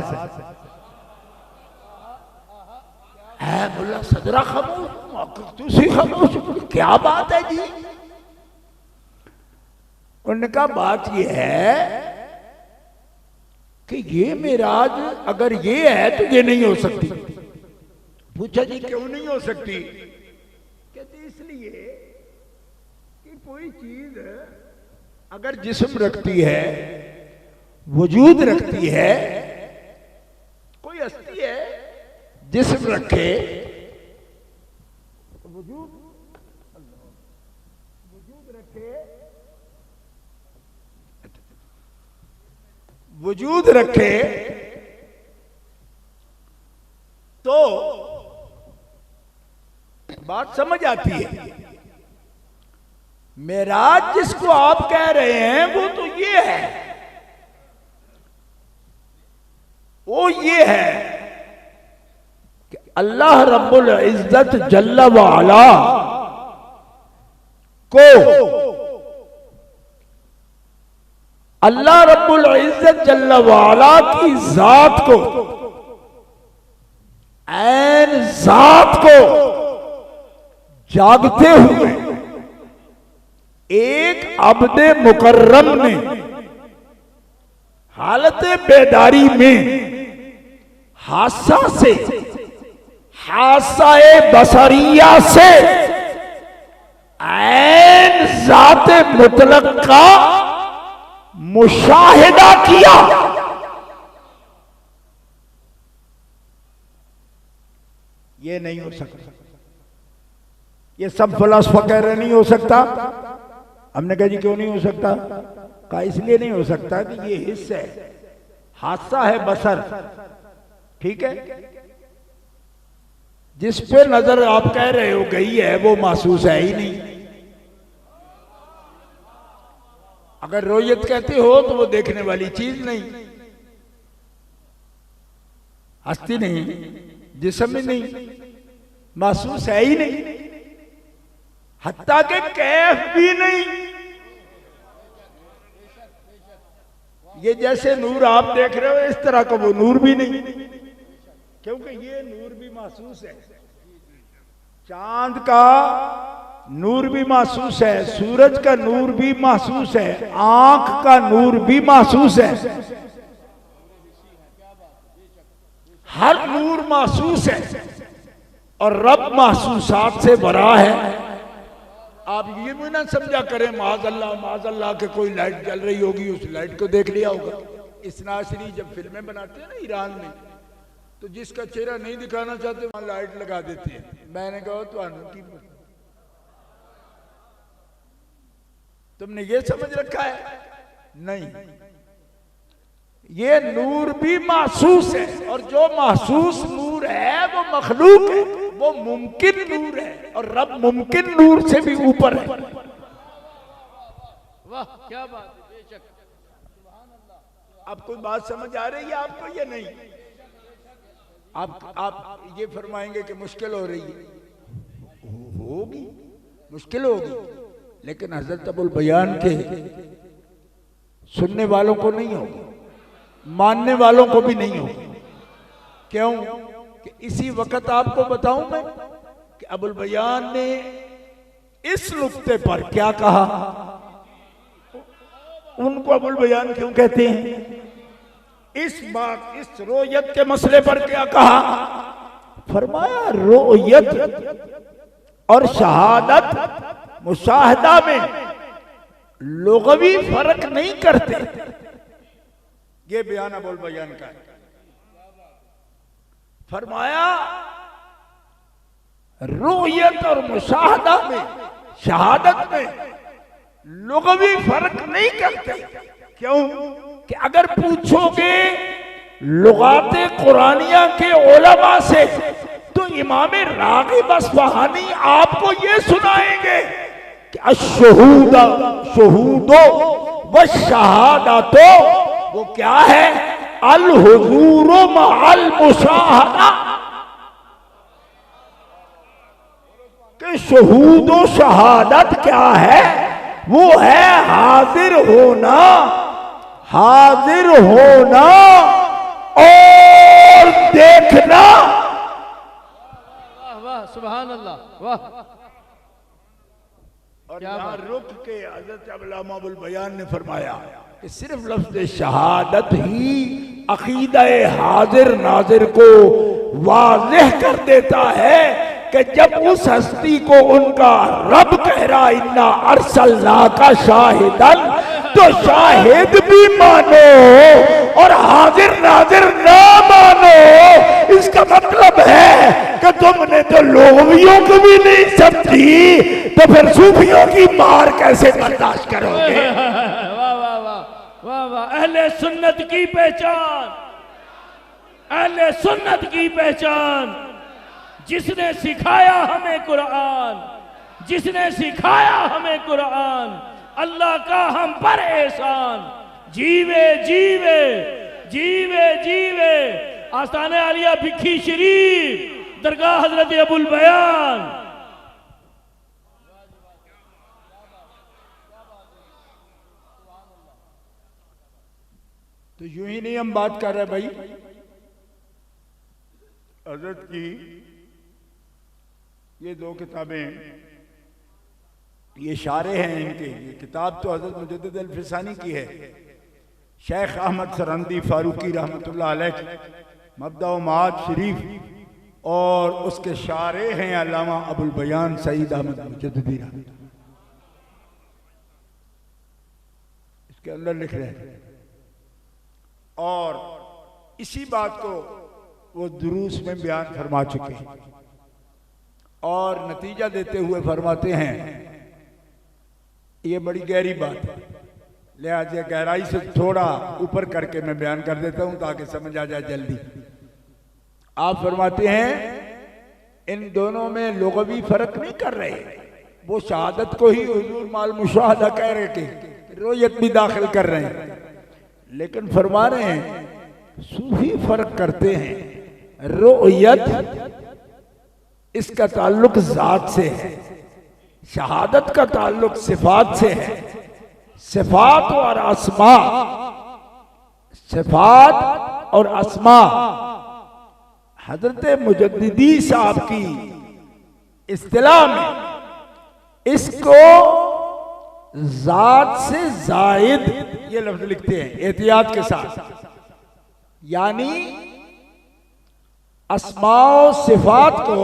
मुल्ला सदरा खामोश, तुसी खामोश, क्या बात है जी? उन्होंने कहा बात यह है कि ये मेराज अगर ये है तो ये नहीं हो सकती। पूछा जी क्यों नहीं हो सकती? कहते इसलिए कि कोई चीज अगर जिस्म रखती है, वजूद रखती है, कोई हस्ती है जिस्म रखे, वजूद रखे तो बात समझ आती है। मेराज जिसको आप कह रहे हैं वो तो ये है, वो ये है कि अल्लाह रब्बुल इज्जत जल्ला व अला को, अल्लाह रब्बुल इज्जत जल्ला व अला की जात को, ऐन जात को जागते हुए एक अब्दे मुकर्रम ने हालत बेदारी में हादसा से, हादसाए बसरिया से ऐन जाते मुतलक का मुशाहिदा किया। ये नहीं हो सकता, ये सब फलसफा कह रहे नहीं हो सकता। हमने कहा जी क्यों नहीं हो सकता? कहा इसलिए नहीं हो सकता कि ये हिस्सा है, हादसा है बसर, ठीक है, जिस पे नजर आप कह रहे हो गई है वो महसूस है ही नहीं। अगर रोयत कहते हो तो वो देखने वाली चीज नहीं, हस्ती नहीं, जिस्म ही नहीं, महसूस है ही नहीं, हत्ता के कैफ भी नहीं। ये जैसे नूर आप देख रहे हो इस तरह का वो नूर भी नहीं, क्योंकि ये नूर भी महसूस है, चांद का नूर भी महसूस है, सूरज का नूर भी महसूस है, आंख का नूर भी महसूस है, हर नूर महसूस है और रब महसूसात से बरा है। आप ये भी ना समझा करें माज़अल्लाह के कोई लाइट जल रही होगी, उस लाइट को देख लिया होगा। इसनासरी जब फिल्में बनाते हैं ना ईरान में, तो जिसका चेहरा नहीं दिखाना चाहते वहां लाइट लगा देते हैं। मैंने कहा तो तुमने ये समझ रखा है? नहीं, ये नूर भी महसूस है, और जो महसूस नूर है वो मखलूक है, वो मुमकिन नूर है, और रब मुमकिन नूर से भी ऊपर है। वाह क्या बात है, बेशक। अब कोई बात समझ आ रही है आपको या नहीं? आप ये फरमाएंगे कि मुश्किल हो रही है, होगी, मुश्किल होगी, लेकिन हजरत अबुल बयान के सुनने वालों को नहीं होगी, मानने वालों को भी नहीं होगी। क्यों? कि इसी वक्त आपको बताऊं मैं कि अबुल बयान ने इस नुक्ते पर क्या कहा। उनको अबुल बयान क्यों कहते हैं? इस बात, इस रोयत के मसले पर क्या कहा? फरमाया रोयत और शहादत मुशाहदा में लुग़वी फर्क नहीं करते। ये बयान अबुल बयान का है। फरमाया रोयत और मुशाहदा में, शहादत में लुग़वी फर्क नहीं करते। क्यों? कि अगर पूछोगे लुगाते कुरानिया के उलमा से तो इमाम राग़िब अस्फ़हानी आपको ये सुनाएंगे कि अश्शहूदा शुहूदो व शहादतो, वो क्या है? अल हुज़ूरु मअल मुशाहदा, कि शुहूदो शहादत क्या है? वो है हाजिर होना, हाजिर होना और देखना। वाह वाह सुभान अल्लाह, वाह। और क्या यहाँ बात। रुक के हज़रत अल्लामा अबुल बयान ने फरमाया कि सिर्फ लफ्ज़ शहादत ही अकीदा हाजिर नाजिर को वाज़ेह कर देता है कि जब उस हस्ती को उनका रब कह रहा इन्ना अरसलनाका शाहिदन, तो शाहिद भी मानो और हाजिर नाजिर ना मानो। इसका मतलब है कि तुमने तो लोभियों को भी नहीं समझी, तो फिर सूफियों की मार कैसे बर्दाश्त करोगे? वाह वाह वाह वाह वाह, अहले सुन्नत की पहचान, अहले सुन्नत की पहचान, जिसने सिखाया हमें कुरान, जिसने सिखाया हमें कुरान, अल्लाह का हम पर एहसान, जीवे जीवे जीवे जीवे। आस्ताने आलिया भिक्खी शरीफ, दरगाह हजरत अबुल बयान। तो यूं ही नहीं हम बात कर रहे भाई, हजरत की ये दो किताबें, ये इशारे हैं इनके। ये किताब तो हजरत मुजद्दिद अल-फिसानी की है, शेख अहमद सरहंदी फारूकी रहमतुल्लाह अलैह, मबदा व माद शरीफ, और उसके शारे हैं अल्लामा अबुल बयान सईद अहमद मुजद्दिदी रहमतुल्लाह। इसके अंदर लिख रहे हैं, और इसी बात को वो दुरूस में बयान फरमा चुके हैं, और नतीजा देते हुए फरमाते हैं ये बड़ी गहरी बात है, लिहाजा गहराई से थोड़ा ऊपर करके मैं बयान कर देता हूं ताकि समझ आ जाए जल्दी। आप फरमाते हैं इन दोनों में लुग़वी फर्क नहीं कर रहे, वो शहादत को ही हुजूर माल मुशाहदा कह रहे थे, रोयत भी दाखिल कर रहे हैं, लेकिन फरमा रहे हैं सूफी फर्क करते हैं। रोयत इसका ताल्लुक जात से है, शहादत का ताल्लुक सिफात से है। सिफात और अस्मा, सिफात और अस्मा हजरत मुजद्दिदी साहब की इस्तिलाह में इसको जात से जायद ये लफ्ज लिखते हैं एहतियात के साथ, यानी अस्माओ सिफात को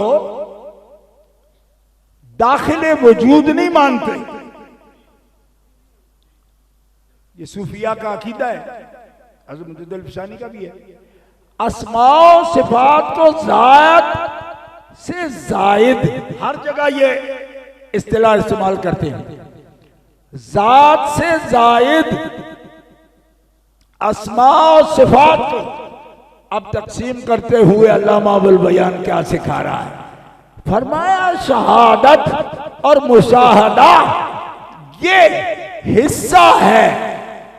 दाखिले वजूद नहीं मानते। ये सूफिया का अकीदा है, हज़रत मुजद्दिद अल-फिसानी का भी है। अस्माओ सिफात को जात से जायद, हर जगह ये इस्तिलाह इस्तेमाल करते हैं। जात से जायद अस्मा और सिफात को अब तकसीम करते हुए अल्लामा अबुल बयान क्या सिखा रहा है? फरमाया शहादत और मुशाहदा ये हिस्सा है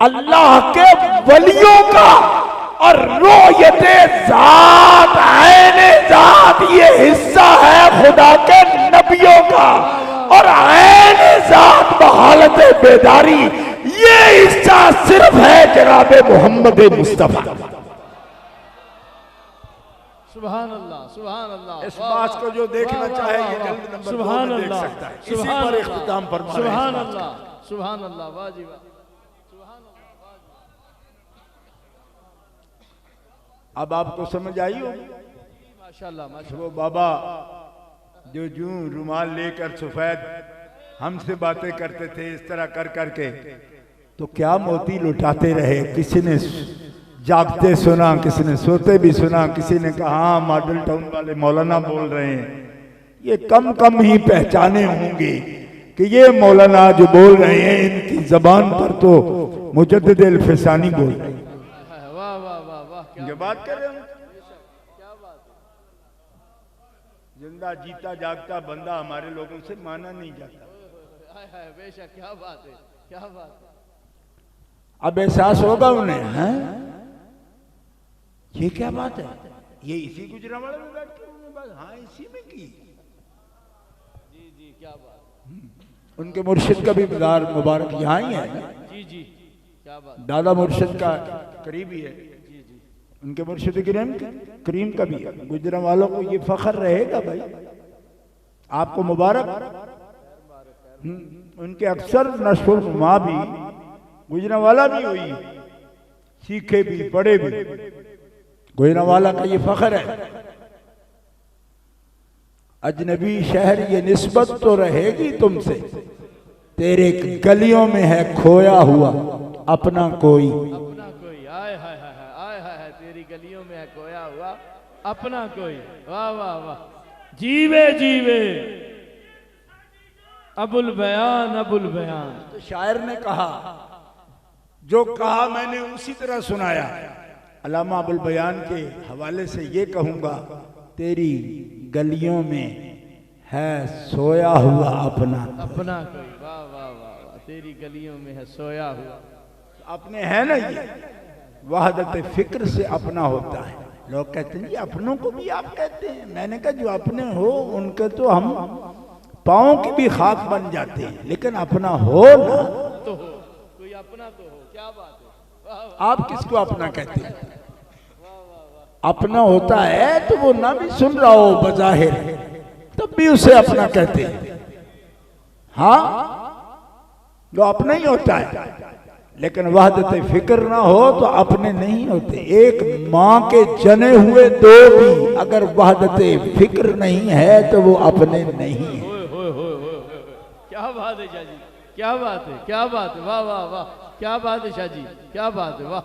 अल्लाह के वलियों का, और रोयते जात ऐने जात ये हिस्सा है खुदा के नबियों का, और ऐने जात बहालत बेदारी ये हिस्सा सिर्फ है जनाब मोहम्मद मुस्तफा। सुभान अल्लाह, सुभान अल्लाह। इस बात को जो देखना चाहे ये जल्द नंबर 2 सुभान में देख अल्लाह, सकता है। इसी पर इख्तिताम फरमा रहे हैं। सुभान अल्लाह, सुभान अल्लाह, वाह जी वाह। अब आपको समझ आई हो? माशाल्लाह माशाल्लाह। वो बाबा जो जूं रुमाल लेकर सफेद हमसे बातें करते थे इस तरह कर करके, तो क्या मोती लुटाते रहे। किसी ने जागते सुना, किसी ने सोते भी सुना, किसी ने कहा हाँ मॉडल टाउन वाले मौलाना बोल रहे हैं। ये कम कम ही पहचाने होंगे कि ये मौलाना जो बोल रहे हैं इनकी जबान पर तो मुजद्दिद अल-फिसानी बोल रहे हैं। वाह वाह वाह वाह, क्या जो बात कर रहे हैं, क्या बात है। जिंदा जीता जागता बंदा हमारे लोगों से माना नहीं जाता। हाय हाय, बेशक, क्या बात है, क्या बात है। अब एहसास होगा उन्हें, हैं ये क्या बात है, ये इसी गुजरावाला में बैठ के उन्होंने बात, हाँ इसी में की। जी जी, क्या बात। उनके मुर्शिद का भी मज़ार मुबारक यहाँ ही है ना? जी जी, क्या बात। दादा मुर्शिद का करीबी है, जी जी, उनके मुर्शिद करीम का भी है। गुजरावालों को ये फख्र रहेगा भाई आपको मुबारक। उनके अक्सर नशर नुमा भी गुजरांवाला भी हुई, सीखे भी पढ़े भी। गुजरांवाला का ये फख्र है। अजनबी शहर ये निस्बत तो रहेगी तुमसे, तेरे गलियों में है खोया हुआ अपना कोई। अपना कोई, आय हाय हाय हाय हाय हाय, तेरी गलियों में है खोया हुआ अपना कोई। वाह वाह वाह। जीवे जीवे अबुल बयान अबुल बयान। तो शायर ने कहा, जो कहा मैंने उसी तरह सुनाया। अल्लामा अबुल बयान के हवाले से ये कहूंगा, तेरी गलियों में है सोया हुआ अपना अपना कोई। वाह वाह वाह वाह, तेरी गलियों में है सोया हुआ अपने है ना। ये वहदत फिक्र से अपना होता है। लोग कहते हैं जी अपनों को भी आप कहते हैं। मैंने कहा जो अपने हो उनके तो हम पाँव की भी खाक बन जाते हैं, लेकिन अपना हो ना तो हो, कोई अपना तो हो। क्या बात है। वाह वाह। आप किसको अपना कहते हैं? अपना होता है तो वो ना भी सुन रहा हो बज़ाहिर, तब भी उसे अपना कहते हैं। हाँ, वो अपना ही होता है, लेकिन वहदत फिक्र ना हो तो अपने नहीं होते। एक माँ के जने हुए दो भी अगर वहदत फिक्र नहीं है तो वो अपने नहीं है। क्या बात है शाह जी, क्या बात है, क्या बात है। वाह वाह वाह, क्या बात है शाह जी, क्या बात है। वाह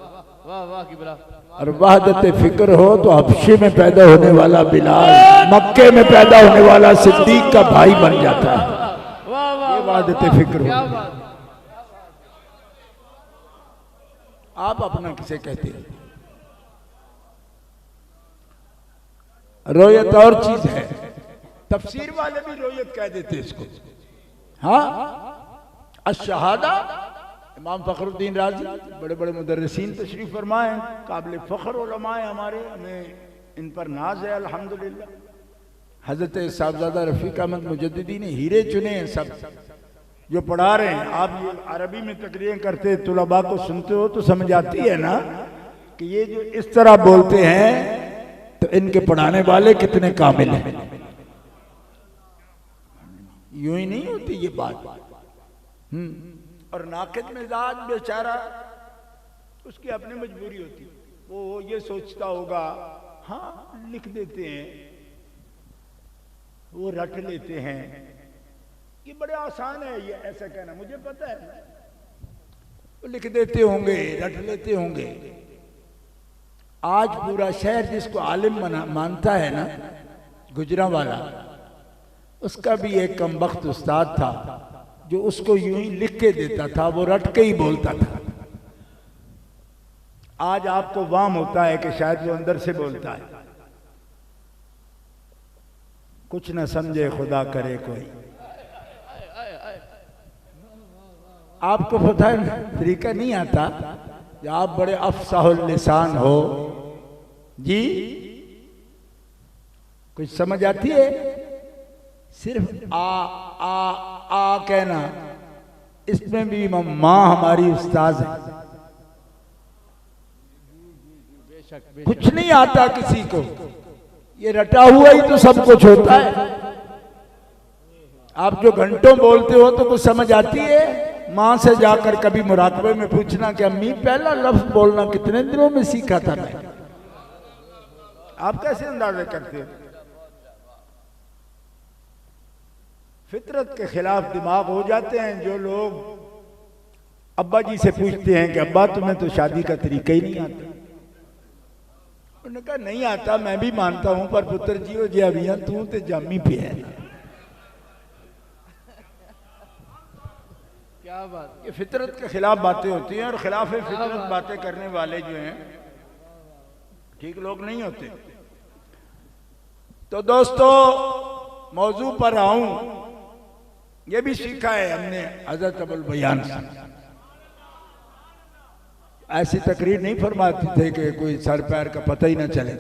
वाह वाह की बरा। और वहदत फिक्र हो तो हबशे में पैदा होने वाला बिलाल मक्के में पैदा होने वाला सिद्दीक का भाई बन जाता है। वाह वाह, ये वहदत फिक्र क्या हो। बात। आप अपना किसे कहते हैं? रोयत और चीज है। तफसीर वाले भी रोयत कह देते इसको। हाँ, अश-शहादा इमाम फखरुद्दीन राजी बड़े बड़े मुदर्रिसीन तशरीफ फरमाए, काबिल फख्र उलमाए हमारे, हमें इन पर नाज है अल्हम्दुलिल्लाह। हजरत साहबजादा रफीक अहमद मुजद्दिदी ने हीरे चुने हैं सब जो पढ़ा रहे हैं। आप ये अरबी में तकरीरें करते तुलबा को सुनते हो तो समझ आती है ना कि ये जो इस तरह बोलते हैं तो इनके पढ़ाने वाले कितने कामिल हैं। यूं ही नहीं होती ये बात। और नाकिद मिजाज बेचारा, उसकी अपनी मजबूरी होती, वो ये सोचता होगा हाँ लिख देते हैं, वो रट लेते हैं। ये बड़े आसान है ये ऐसा कहना, मुझे पता है। वो लिख देते होंगे, रट लेते होंगे। आज पूरा शहर जिसको आलिम मानता है ना, गुजरांवाला, उसका भी एक कमबख्त उस्ताद था जो उसको यूं ही लिख के देता था, वो रट के ही बोलता था। आज आपको वाम होता है कि शायद वो अंदर से बोलता है। कुछ न समझे खुदा करे कोई। आपको पता है तरीका नहीं आता, या आप बड़े अफसाहुल लिसान हो जी, कुछ समझ आती है? सिर्फ आ कहना, इसमें भी माँ हमारी उस्ताद है। कुछ नहीं आता किसी को, ये रटा हुआ ही तो सब कुछ होता है। आप जो घंटों बोलते हो तो कुछ समझ आती है? माँ से जाकर कभी मुराकबे में पूछना कि अम्मी पहला लफ्ज बोलना कितने दिनों में सीखा था मैं। आप कैसे अंदाजा करते हो? फितरत के खिलाफ दिमाग हो जाते हैं जो लोग अब्बा जी से पूछते हैं कि अब्बा तुम्हें तो शादी का तरीका ही नहीं आता। उन्होंने कहा नहीं आता, मैं भी मानता हूं, पर पुत्र जी हो जी अभिया तू तो जामी पे है। क्या बात। ये फितरत के खिलाफ बातें होती हैं, और खिलाफ फितरत बातें करने वाले जो हैं ठीक लोग नहीं होते। तो दोस्तों मौजू पर आऊं, ये भी सीखा है हमने हजरत अबुल बयान से। ऐसी तकरीर नहीं फरमाते थे कि कोई सर पैर का पता ही ना चले।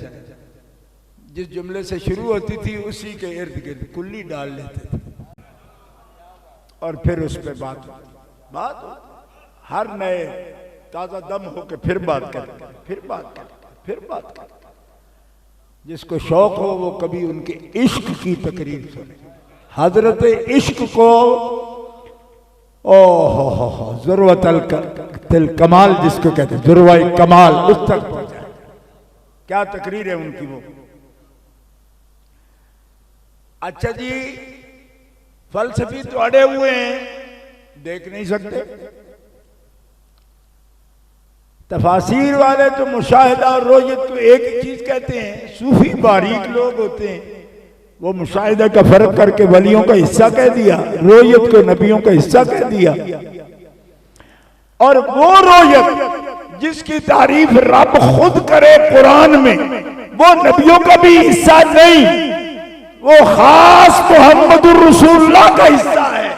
जिस जुमले से शुरू होती थी उसी के इर्द गिर्द कुल्ली डाल लेते थे, और फिर उस पर बात हर नए ताज़ा दम होके फिर बात करते, फिर बात करते, फिर बात करते। जिसको शौक हो वो कभी उनके इश्क की तकरीर सुने। हजरत इश्क को ओ ज़रूरतल कमाल जिसको कहते हैं, ज़ुरवाए कमाल, उस तक पहुंचा। क्या तकरीर है उनकी वो। अच्छा जी, फलसफी तो अड़े हुए हैं, देख नहीं सकते। तफासीर वाले तो मुशाहिदा और रोयत को एक ही चीज कहते हैं। सूफी बारीक लोग होते हैं, वो मुशाहिदा का फर्क करके वलियों का हिस्सा कह दिया, रोयत को नबियों का हिस्सा कह दिया। और वो रोयत जिसकी तारीफ रब खुद करे कुरान में, वो नबियों का भी हिस्सा नहीं, वो खास मोहम्मदुर रसूलुल्लाह का हिस्सा है।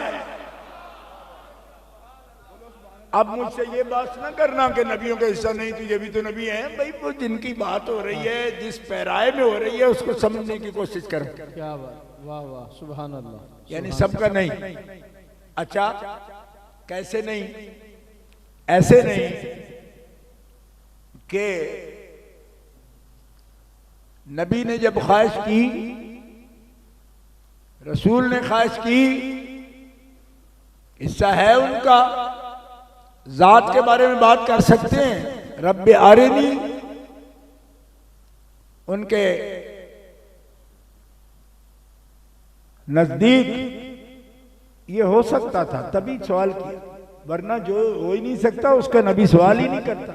अब मुझसे ये बात ना करना कि नबियों का हिस्सा नहीं, तुझे भी तो नबी है भाई। वो जिनकी बात हो रही है, जिस पैराए में हो रही है, उसको समझने की कोशिश करो। क्या बात, वाह वाह, सुभान अल्लाह। यानी सबका नहीं। अच्छा, कैसे नहीं? ऐसे नहीं कि नबी ने जब ख्वाहिश की, रसूल ने ख्वाहिश की, हिस्सा है उनका। जात के बारे में बात कर सकते हैं, रब्बे आरिनी उनके नजदीक ये हो सकता था, तभी सवाल किया, वरना जो हो ही नहीं सकता उसका नबी सवाल ही नहीं करता।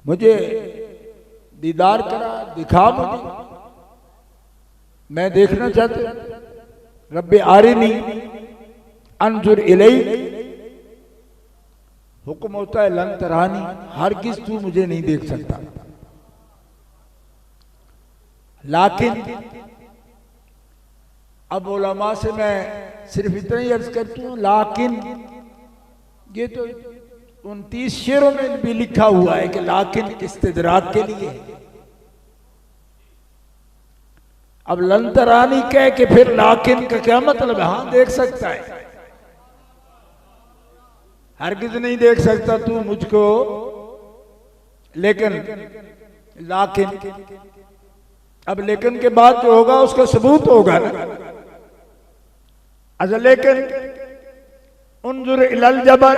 मुझे दीदार करा, दिखा मुझे, मैं देखना चाहता हूं। रब्बे आरिनी अंजुर इलई, हुक्म होता है लन तरानी, हरगिज़ तू मुझे नहीं देख सकता। लाकिन अब उलमा से मैं सिर्फ इतना ही अर्ज करती हूँ, लाकिन ये तो 29 शेरों में भी लिखा हुआ है कि लाकिन इस्तिदराक के लिए। अब लंतरानी कह के फिर लाकिन का क्या मतलब है? हाँ देख सकता है, हरगिज़ नहीं देख सकता तू मुझको, लेकिन लाकिन, अब लेकिन के बाद जो होगा उसका सबूत होगा ना। अच्छा, लेकिन उन्जुर इलल जबल,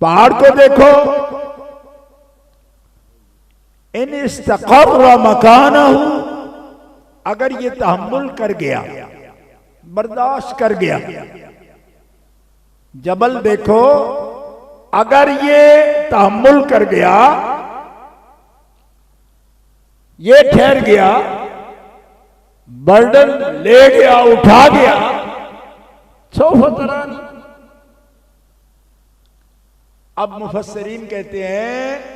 पहाड़ को देखो, इन इस्तक़र्र मकानहु, अगर ये तहम्मुल कर गया, बर्दाश्त कर गया। जबल देखो, अगर ये तहम्मुल कर गया, ये ठहर गया, बर्डन ले गया, उठा गया, सौफ तरानी। अब मुफस्सिरीन कहते हैं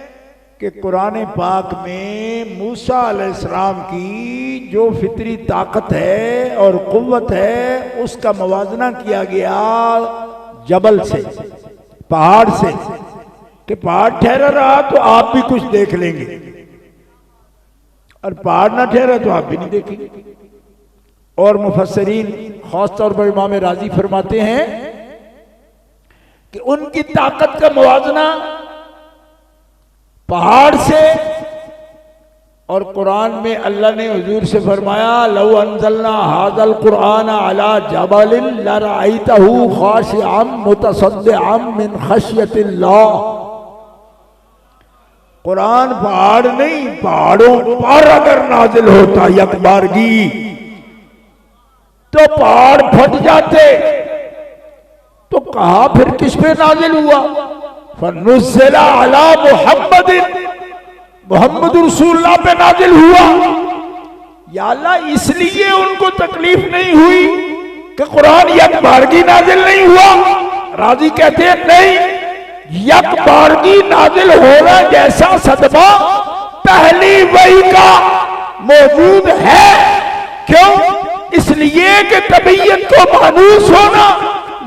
कि कुरान पाक में मूसा अलैहिस्सलाम की जो फितरी ताकत है और कुव्वत है, उसका मवाजना किया गया जबल से, पहाड़ से, कि पहाड़ ठहरा रहा तो आप भी कुछ देख लेंगे, और पहाड़ ना ठहरा तो आप भी नहीं देखेंगे। और मुफस्सिरीन खास तौर पर इमाम राजी फरमाते हैं कि उनकी ताकत का मवाजना पहाड़ से, और कुरान में अल्लाह ने हुजूर से फरमाया, लौ अंज़लना हाज़ल कुरआन अला जबलिन लरअयतहु खाशिअम मुतसद्दिअम मिन खश्यतिल्लाह। कुरान पहाड़ नहीं, पहाड़ों पर अगर नाजिल होता यकबारगी तो पहाड़ फट जाते। तो कहा फिर किस पे नाजिल हुआ? फनुज़्ज़िला अला मुहम्मदिन, मोहम्मद रसूलुल्लाह पे नाजिल हुआ। या अल्लाह, इसलिए उनको तकलीफ नहीं हुई कि कुरान यकबारगी नाजिल नहीं हुआ? राजी कहते हैं नहीं, यकबारगी नाजिल होना जैसा सदमा पहली वही का मौजूद है। क्यों? इसलिए कि तबीयत को मानूस होना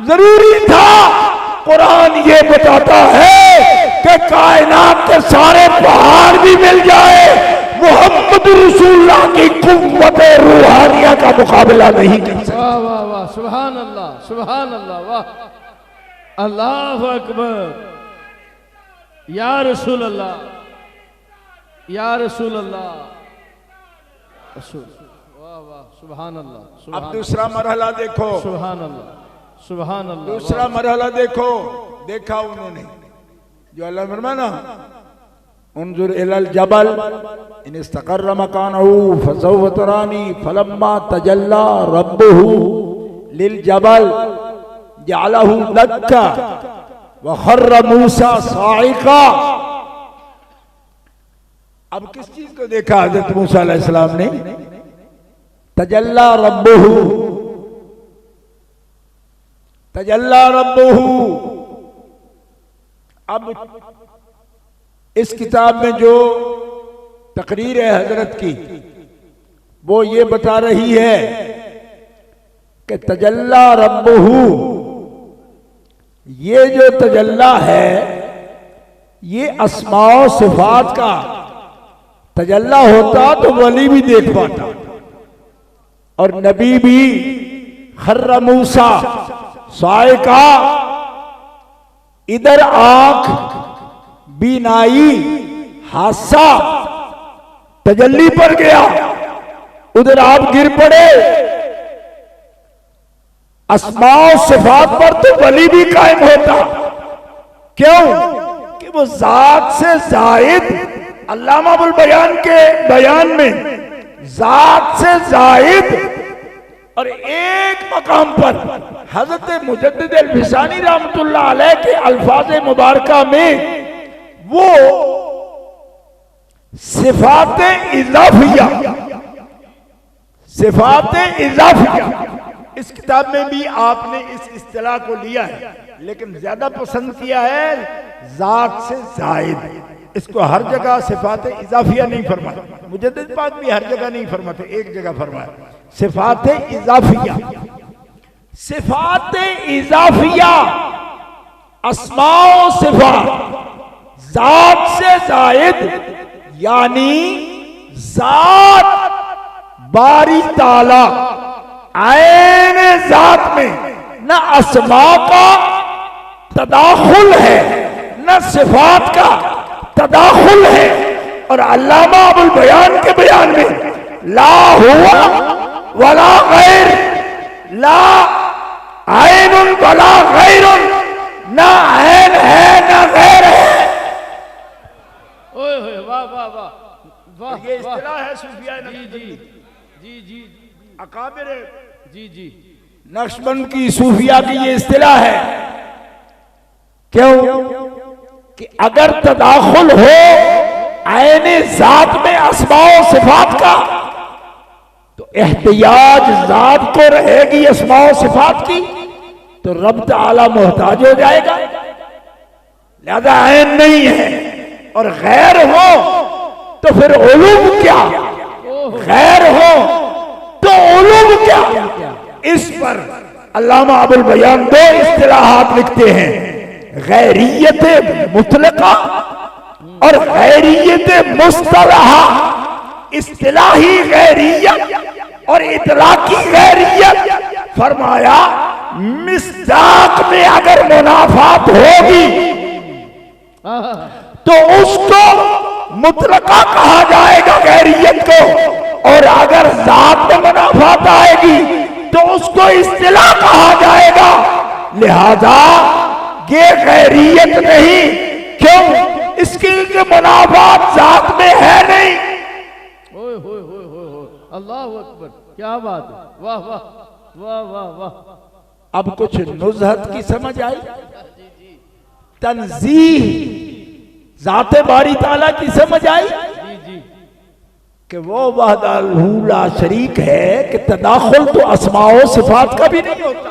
जरूरी था। कुरान ये बताता है कि कायनात के सारे पहाड़ भी मिल जाए, मोहम्मद रसूलुल्लाह की कुव्वत रूहानिया का मुकाबला नहीं कर सकता। वाह वाह वाह, सुभान अल्लाह, सुभान अल्लाह, वाह, अल्लाह अकबर, या रसूल अल्लाह, या रसूल अल्लाह, रसूल, वाह वाह, सुभान अल्लाह, अब सुभान दूसरा मरहला देखो, सुभान अल्लाह, सुभान अल्लाह। दूसरा मरहला देखो। देखा उन्होंने जो अल्लाह फरमाना, उन्जुर इलल जबल इन इस्तक़र्र मकानहु फसौफ तरानी फलम्मा तजल्ला रब्बुहु लिल जबल जअलहु दक्का व खर्र मूसा साइका। अब किस चीज को देखा हजरत मूसा अलैहिस्सलाम ने? तजल्ला रब्बुहु, तजल्ला रब्बुहु। अब इस किताब में जो तकरीर है हजरत की, वो ये बता रही है कि तजल्ला रब्बुहु, ये जो तजल्ला है ये अस्माओ सिफात का तजल्ला होता तो वली भी देख पाता और नबी भी। खर्र मूसा साइका, इधर आंख बीनाई हादसा तजल्ली पर गया, उधर आप गिर पड़े। अस्माओ सिफात पर तो वली भी कायम होता। क्यों? कि वो जात से जायद, अल्लामा अबुल बयान के बयान में जात से जायद और एक मकाम पर हजरत मुजद्दिद अल-फिसानी रहमतुल्लाह अलैह के अल्फाज मुबारका में वो सिफात इजाफिया, सिफात इजाफिया, इस किताब में भी आपने इस इस्तिलाह को लिया है, लेकिन ज्यादा पसंद किया है जात से जायद। इसको हर जगह सिफात इजाफिया नहीं फरमाते, मुजद्दिद पाक भी हर जगह नहीं फरमाते, एक जगह फरमाया सिफात इजाफिया। सिफात इजाफिया अस्माओ सिफात जात से जायद, यानी जात बारी ताला आयन जात में न अस्मा का तदाखुल है न सिफात का तदाखुल है। और अल्लामा अबुल बयान के बयान में ला हुआ वला गैर, ला आयनुन वला गैरुन, ना आयन है ना गैर है। ओए होए, वाह वाह वाह वाह। ये इस्तिलाह है सूफिया जी जी जी जी अकाबिर जी जी नक्शबंद की सूफिया की ये इस्तिलाह है। क्यों? कि अगर तदाखुल हो आयने जात में अस्माओ सिफात का तो एहतियाज जात को रहेगी अस्माओ सिफात की, तो रब ताला मोहताज हो जाएगा, लिहाजा आयन नहीं है। और गैर हो तो फिर उलूम क्या, गैर हो तो उलूम क्या। इस पर अल्लामा अबुल बयान दो इस्तिलाहात लिखते हैं, गैरियत मुतलका और गैरियत मुस्तलहा। इस्तिलाही गैरियत और इतलाकी गैरियत। फरमाया मिस्दाक में अगर मुनाफात होगी तो उसको मुतलका कहा जाएगा गैरियत को, और अगर जात में मुनाफात आएगी तो उसको इस्तिलाह कहा जाएगा। लिहाजा ये गैरियत नहीं। क्यों? इसके मुनाफात जात में है नहीं। ओए होए होए होए होए, अल्लाह अकबर, क्या बात है, वाह वाह वाह वाह वाह। अब कुछ नुज़हत की समझ आई, तंज़ीह ज़ाते बारी ताला की समझ आई जी जी कि वो वहदहू ला शरीक है कि तदाखुल तो अस्माओ सिफात का भी नहीं होता।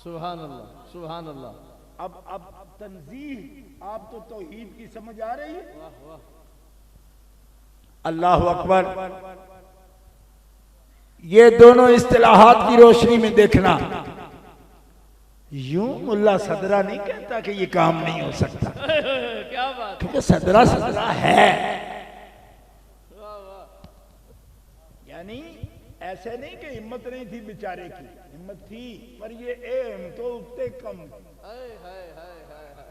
सुभान अल्लाह, सुभान अल्लाह। अब तंज़ीह आप तो तौहीद की समझ आ रही है। अल्लाह अकबर। ये दोनों इस्तिलाहात की रोशनी में देखना, यूं मुल्ला सदरा नहीं कहता कि ये काम नहीं हो सकता, क्या बात, क्योंकि सदरा सदरा है। यानी ऐसे नहीं कि हिम्मत नहीं थी बेचारे की, हिम्मत थी, पर ये एम तो उतने कम।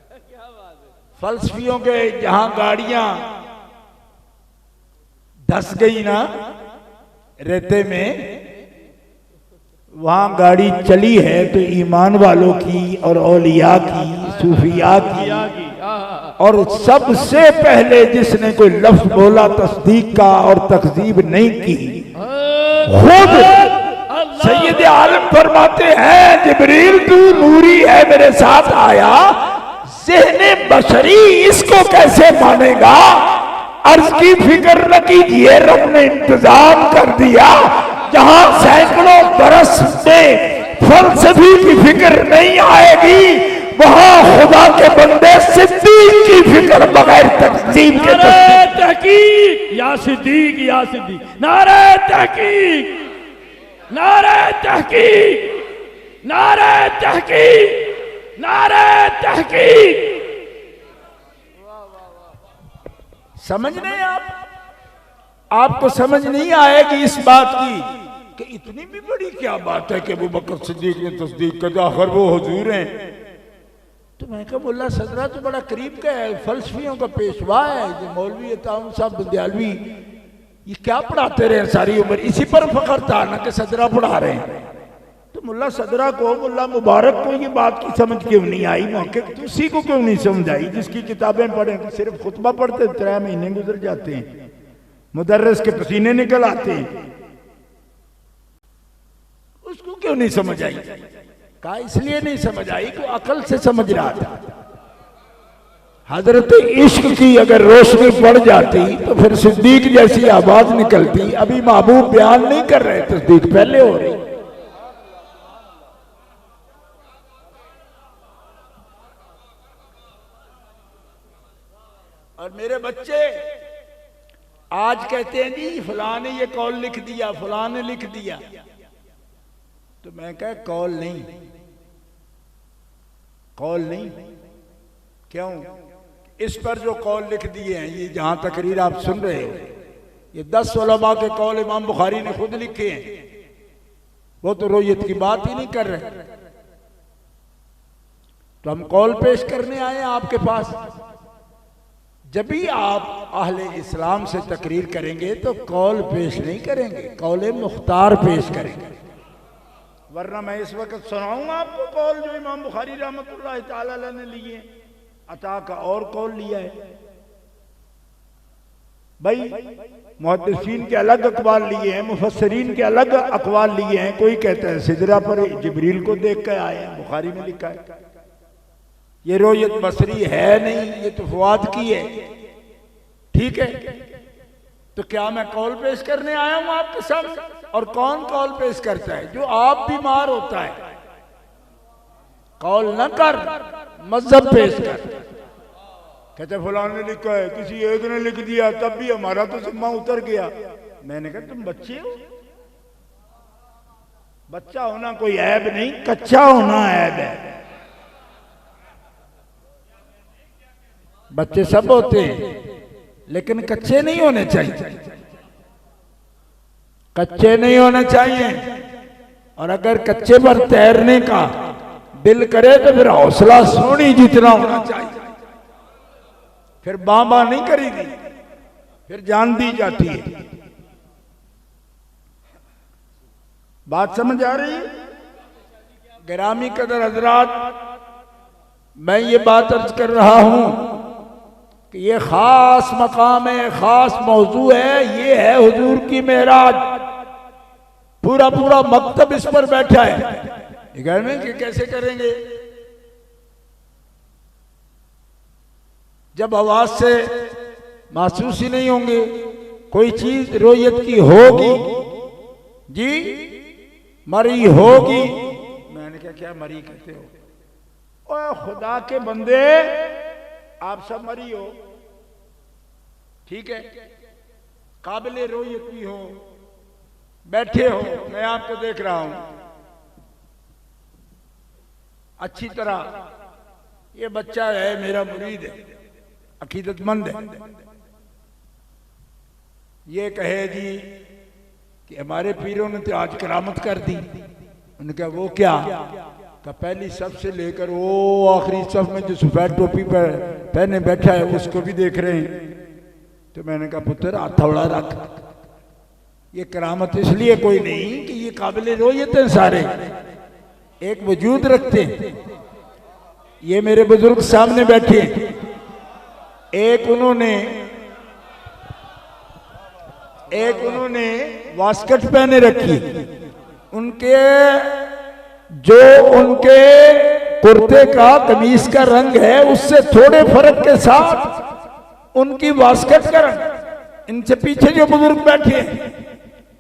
क्या बात है। फलसफियों के जहां गाड़ियां धस गई ना रेते में, वहां गाड़ी चली है तो ईमान वालों की और औलिया की, सूफिया की, और सबसे पहले जिसने कोई लफ्ज बोला तस्दीक का और तकजीब नहीं की, खुद सैयद आलम फरमाते हैं जिब्रील तू नूरी है मेरे साथ आया, ज़हने बशरी इसको कैसे मानेगा। अर्ज की फिक्र न कीजिए, रब ने इंतजाम कर दिया, जहां सैकड़ों बरस में फलसफी की फिक्र नहीं आएगी, वहां खुदा के बंदे सिद्दीक की फिक्र बगैर तकजीब के तहकीक या सिद्दीक या सिद्दीक, नारे तहकीक, नारे तहकीक, नारे तहकीक, नारे तहकीक। समझ रहे हैं आपको समझ नहीं आएगी इस बात की कि इतनी भी बड़ी क्या बात है कि अबू बकर सिद्दीक ने तस्दीक कर, आखिर वो हुजूर हैं। तो मैं कहा मुल्ला सदरा तो बड़ा करीब का है, फलसफियों का पेशवा है, जो मौलवी ताउन साहब बंदियालवी, ये क्या पढ़ाते रहे सारी उम्र, इसी पर फख्र था ना कि सदरा पढ़ा रहे हैं। तो मुल्ला सदरा को, मुल्ला मुबारक को ये बात की समझ क्यों नहीं आई, मौके उसी को क्यों नहीं समझ आई जिसकी किताबें पढ़े, सिर्फ खुतबा पढ़ते 3 महीने गुजर जाते हैं, मुदर्रिस के पसीने निकल आते हैं, उसको क्यों नहीं समझ आई। कहा इसलिए नहीं समझ आई कि अकल से समझ रहा था। हजरत इश्क की अगर रोशनी पड़ जाती तो फिर सिद्दीक जैसी आवाज निकलती। अभी महबूब बयान नहीं कर रहे, तस्दीक पहले हो रही। और मेरे बच्चे आज कहते हैं जी फलां ने ये कॉल लिख दिया, फलां ने लिख दिया, तो मैं कह कॉल नहीं, कॉल नहीं। क्यों? इस पर जो कॉल लिख दिए हैं, ये जहां तकरीर आप सुन रहे हो, ये 10 उलमा के कॉल इमाम बुखारी ने खुद लिखे हैं। वो तो रोयत की बात ही नहीं कर रहे। तो हम कॉल पेश करने आए हैं आपके पास। जब भी आप अहले इस्लाम से तकरीर करेंगे तो कॉल पेश नहीं करेंगे, कौल मुख्तार पेश करेंगे। वरना मैं इस वक्त सुनाऊंगा आपको कौल जो इमाम बुखारी रहमतुल्लाह ताला अलैह ने लिए, अता का और कौल लिया है। भाई मुहद्दिसीन के अलग अकवाल लिए हैं, मुफस्सिरीन के अलग अकवाल लिए हैं। कोई कहता है सिदरा पर जिब्रील को देख कर आए हैं, बुखारी में लिखा है। ये रोयत बसरी है नहीं, ये तो फुआद की है। ठीक है, तो क्या मैं कॉल पेश करने आया हूं आपके सामने? और कौन कॉल पेश करता है? जो आप बीमार होता है। कॉल न कर, मजहब पेश कर। कहते फलां ने लिखा है, किसी एक ने लिख दिया, तब भी हमारा तो जिम्मा उतर गया। मैंने कहा तुम बच्चे हो, बच्चा होना कोई ऐब नहीं, कच्चा होना ऐब है। बच्चे सब होते हैं लेकिन कच्चे नहीं होने चाहिए, कच्चे नहीं होने चाहिए। और अगर कच्चे पर तैरने का दिल करे तो फिर हौसला सोनी जितना होना चाहिए। फिर बाबा नहीं करेगी, फिर जान दी जाती है। बात समझ आ रही है? गिरामी कदर हजरात, मैं ये बात अर्ज कर रहा हूं कि ये खास मकाम है, खास मौजू है। ये है हुजूर की मेराज। पूरा पूरा मकतब इस पर बैठा है। घर में कि कैसे करेंगे? जब आवाज से महसूस ही नहीं होंगे, कोई चीज रोयत की होगी जी, मरी होगी। मैंने कहा क्या मरी कहते हो? ओए खुदा के बंदे, आप सब मरी हो, ठीक है, काबिले रोयत भी हो, बैठे हो, मैं आपको देख रहा हूं अच्छी तरह। ये बच्चा है, मेरा मुरीद है, अकीदतमंद है। ये कहे जी कि हमारे पीरों ने तो आज करामत कर दी। उन्होंने कहा वो क्या? का पहली सब से लेकर वो आखिरी सब में जो सफेद टोपी पर पहने बैठा है उसको भी देख रहे हैं। तो मैंने कहा पुत्र हथौड़ा रख। ये करामत इसलिए कोई नहीं कि ये काबिल रोयत हैं सारे, एक वजूद रखते हैं। ये मेरे बुजुर्ग सामने बैठे, एक उन्होंने वास्कट पहने रखी, उनके कुर्ते का कमीज का रंग है उससे थोड़े फर्क के साथ उनकी वास्कट का रंग। इनसे पीछे जो बुजुर्ग बैठे हैं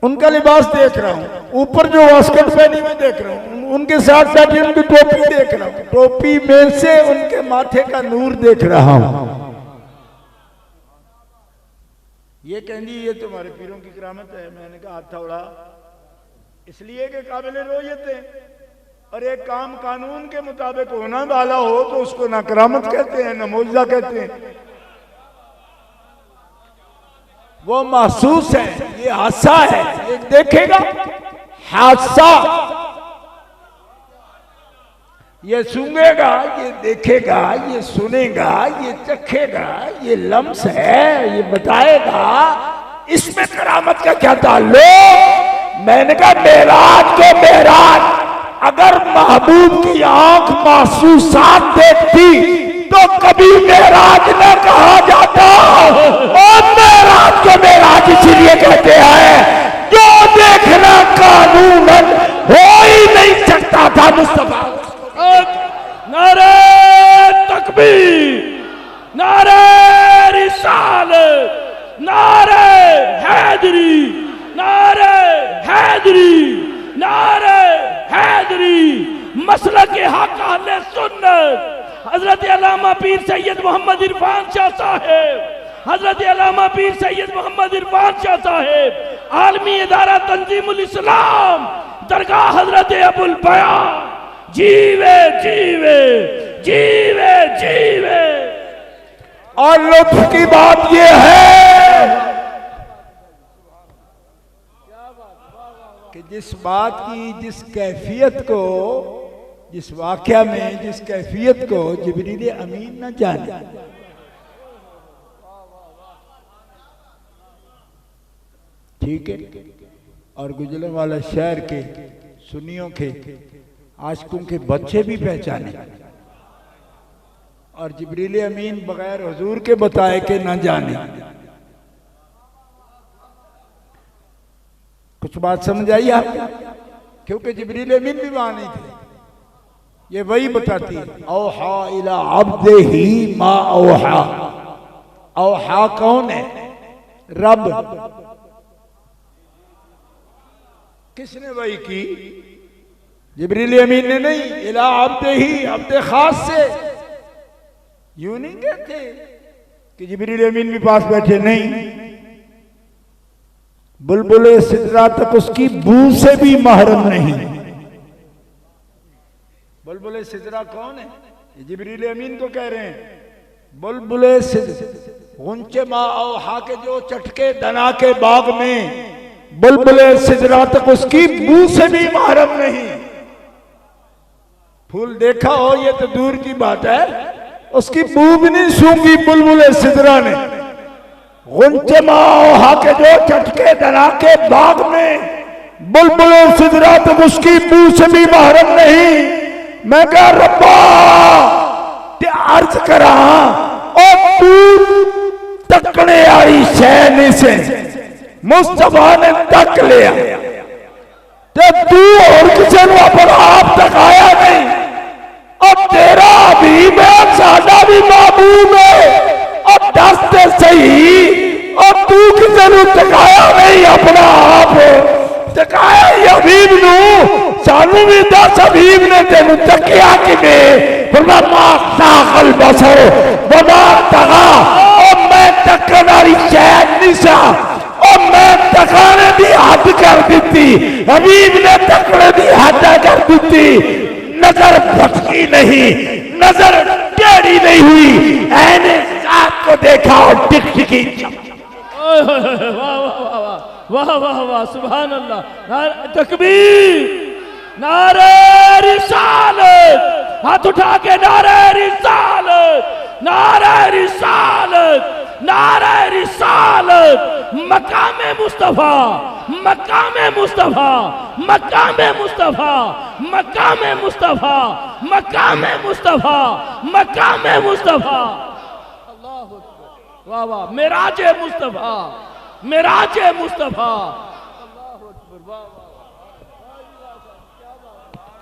उनका लिबास देख रहा हूं, ऊपर जो वास्कट पहनी मैं देख रहा हूं, उनके साथ बैठे उनकी टोपी देख रहा हूं, टोपी में से उनके माथे का नूर देख रहा हूं। ये कहनी ये तुम्हारे पीरों की करामत है। मैंने कहा हथौड़ा इसलिए कि काबिल रोयत है, और एक काम कानून के मुताबिक होना वाला हो तो उसको ना करामत कहते हैं ना मौजज़ा कहते हैं। वो महसूस है, ये हादसा है, ये देखेगा हादसा, ये सूंघेगा, ये देखेगा, ये सुनेगा, ये चखेगा, ये लम्स है, ये बताएगा, इसमें करामत का क्या ताल्लुक। मैंने कहा मेराज को मेराज, अगर महबूब की आंख महसूसात देखती तो कभी मेराज न कहा जाता। और मेराज को मेराज इसलिए कहते हैं जो देखना कानूनन हो ही नहीं सकता था। मुस्तफा नारे तकबीर, नारे रिसालत, नारे हैदरी, नारे हैदरी, नारे हैदरी, मसलक हक अहले सुन्नत हजरत अल्लामा पीर सैयद मोहम्मद इरफान शाह साहेब, हजरत अल्लामा पीर सैयद मोहम्मद इरफान शाह साहेब, आलमी इदारा तंजीमुल इस्लाम, दरगाह हजरत अबुल बयान, जीवे जीवे जीवे जीवे। और लुत्फ की बात यह है कि जिस बात की, जिस कैफियत को, जिस वाकया में जिस कैफियत को जिब्रील अमीन न जाने, ठीक है, और गुजरांवाला शहर के सुन्नियों के आशिकों के बच्चे भी पहचाने, और जिब्रील अमीन बगैर हुजूर के बताए के न जाने। कुछ बात समझ आई आप? क्योंकि जिब्रील अमीन भी वहां नहीं थे। ये वही बताती है औहा इला अब्दे ही मा औहा। औहा कौन है? रब। किसने वही की? जिब्रील अमीन ने नहीं, इला अब्दे ही, अब्दे खास से। यूं नहीं कहते कि जिब्रील अमीन भी पास बैठे, नहीं, बुलबुले सिदरा तक उसकी बू से भी महरम नहीं। बुलबुले सिदरा कौन है? ये जिब्रील अमीन को कह रहे हैं। बुलबुले सिदरा गुंचे मा औहा के जो चटके दना के बाग में, बुलबुले सिदरा तक उसकी बू से भी महरम नहीं। फूल देखा हो ये तो दूर की बात है, उसकी बू भी नहीं सूंघी बुलबुले सिदरा ने। गुंचे मा औहा के जो चटके दना के बाग में, बुलबुले सिदरा तक उसकी बू से भी महरम नहीं। मैं कहा रब्बा अर्ज करा और तू तकने आई शैन से मुस्तफा ने तक लिया, तो तू और किसी ने अपना आप तकाया नहीं। और तेरा हबीब है, साडा भी महबूब है, और दसते सही, और तू किसी ने तकाया नहीं, अपना आप तकाया हबीब नू। सानू भी दस हबीब ने तेन तकिया किवें? माखल बसो बना तगा, और मैं तकन वाली शैद नहीं सा, और मैं तकाने की हद कर दी। हबीब ने तकने की हद कर दी। नजर भटकी नहीं, नजर टेढ़ी नहीं हुई, ऐने साथ को देखा और टिकटिकी। वाह वाह वाह वाह वाह वाह, सुभान अल्लाह। तकबीर, नारे रिसालत, हाथ उठा के नारे रिसालत, नारे रिसालत, नारे रिसालत। मकाम मुस्तफा, मकाम मुस्तफा, मकाम मुस्तफा, मकाम मुस्तफा, मकाम मुस्तफा, मकाम मुस्तफा। अल्लाह अकबर, वाह वाह, मेराज मुस्तफा, मेराज मुस्तफा। अल्लाह अकबर, वाह वाह।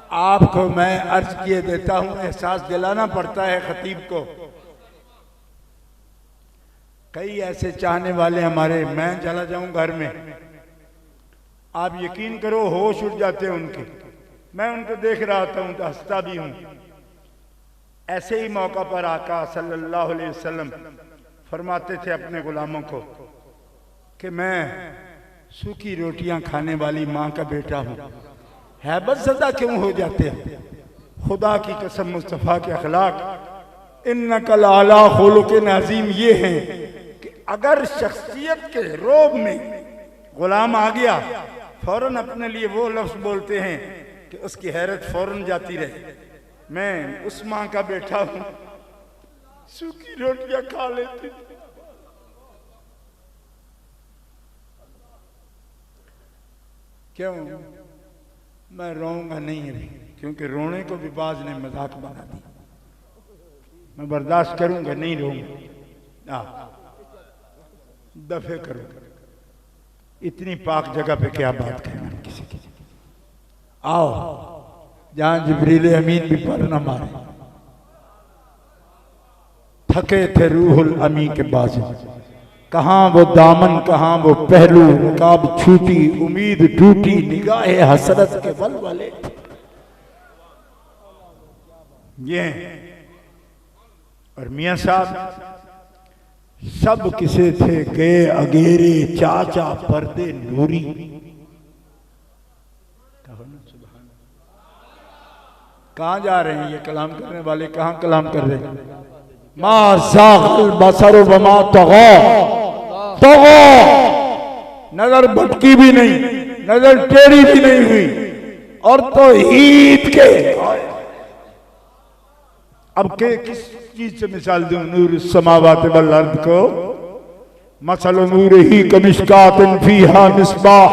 आपको मैं अर्ज किए देता हूं, एहसास दिलाना पड़ता है खतीब को। कई ऐसे चाहने वाले हमारे, मैं चला जाऊं घर में, आप यकीन करो होश उड़ जाते हैं उनके। मैं उनको देख रहा था, तो हंसता भी हूं। ऐसे ही मौका पर आका सल्लल्लाहु अलैहि वसल्लम फरमाते थे अपने गुलामों को कि मैं सूखी रोटियां खाने वाली माँ का बेटा हूं। हैबत ज़दा क्यों हो जाते हैं? खुदा की कसम, मुस्तफ़ा के अखलाक इन्नका लअला खुलुक़िन अज़ीम ये हैं कि अगर शख्सियत के रोब में गुलाम आ गया, फौरन अपने लिए वो लफ्ज़ बोलते हैं कि उसकी हैरत फौरन जाती रहे। मैं उस माँ का बेटा हूँ, सूखी रोटियां खा लेती। क्यों? मैं रोऊंगा नहीं अभी, क्योंकि रोने को भी बाज ने मजाक बना दी। मैं बर्दाश्त करूंगा, नहीं रोऊंगा। दफे करूंगा। इतनी पाक जगह पे क्या बात करना किसी की। आओ जहां जिब्रील अमीन भी पर न मारे। थके थे रूहुल अमी के बाजू, कहाँ वो दामन कहाँ वो पहलू, रकाब छूटी उम्मीद टूटी, निगाहे हसरत के वलवले। ये और मियां साहब सब किसे थे गए अगेरे, चाचा पर्दे नूरी। कहाँ जा रहे हैं ये कलाम करने वाले? कहाँ कलाम कर रहे हैं? मा ज़ाग़ल बसर वमा तग़ा, तग़ा नजर भटकी भी नहीं, नजर टेढ़ी भी नहीं हुई। और तो ईद के अब के किस चीज से मिसाल दूं? नूर समावात वल अर्द को मसल नूरिही कमिश्कातिन फीहा मिस्बाह,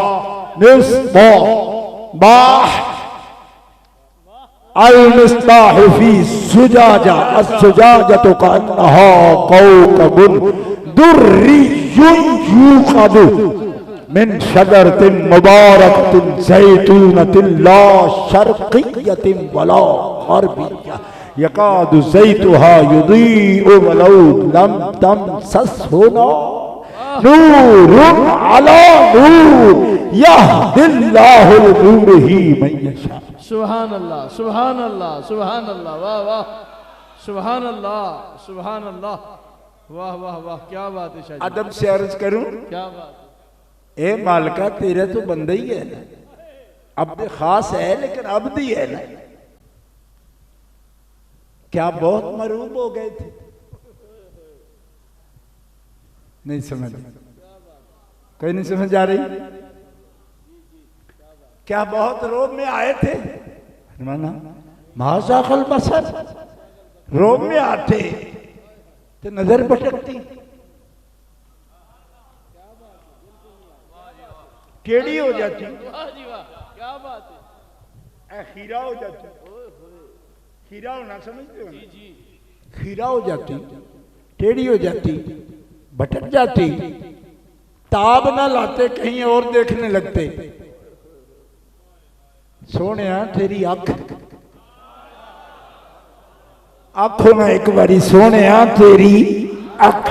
मिस्बाह बाह अल मिस्बाह फी सुजाजा, अस्सुजाजतु कअन्नहा कौकबुन दुर्रियुन यूक़दु मिन शजरतिन मुबारकतिन ज़ैतूनतिन ला शर्क़िय्यतिन वला ग़रबिय्या, यकादु ज़ैतुहा युदीउ वलौ लम तमससहु नूरुन अला नूर यहदिल्लाहु नूरिही मन यशा। सुभान अल्लाह, सुभान अल्लाह, सुभान अल्लाह, वाह वाह, सुभान अल्लाह, सुभान अल्लाह, वाह वाह वाह, क्या बात है शाह जी। अदब से अर्ज करूं, क्या बात है। ए मालिका तेरा तो बंदा ही है ना, अब्द खास है लेकिन अब्द ही है ना। क्या बहुत मरूब हो गए थे? नहीं समझ, कोई नहीं समझ आ रही? क्या बहुत रोब में आए थे? फरमाना मा ज़ाग़ल बसर, रोब में आते तो नजर भटकती, टेढ़ी हो जाती। वाह जी वाह, क्या बात है। खीरा हो जाती, खीरा होना समझते हो? जी जी, खीरा हो जाती, टेढ़ी हो जाती, भटक जाती, ताब ना लाते, कहीं और देखने लगते। सोने तेरी अख, आंखों ना एक बारी सोने तेरी अख।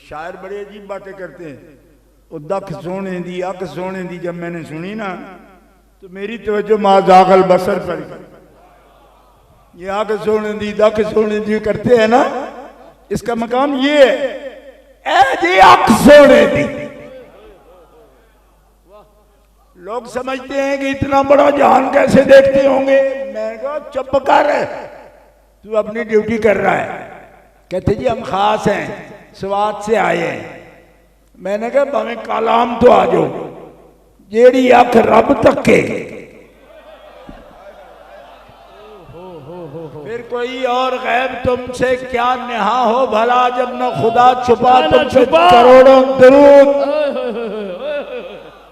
शायर बड़े अजीब बातें करते हैं। वो दख सोने दी अख सोने दी जब मैंने सुनी ना तो मेरी तवज्जो मा ज़ाग़ल बसर पर। ये आंख सोने दी दख सोने दी करते हैं ना, इसका मकाम ये है, ए जी आंख सोने दी। लोग समझते हैं कि इतना बड़ा जहान कैसे देखते होंगे। मैं कहा चुप कर, तू अपनी ड्यूटी कर रहा है। कहते जी हम खास हैं, स्वाद से आए हैं। मैंने कहा भावे कलाम तो आ जाओ, जेड़ी अख रब तक के फिर कोई और गैब तुमसे क्या नेहा हो भला, जब न खुदा छुपा न तुमसे छुपा। करोड़ों दरूद।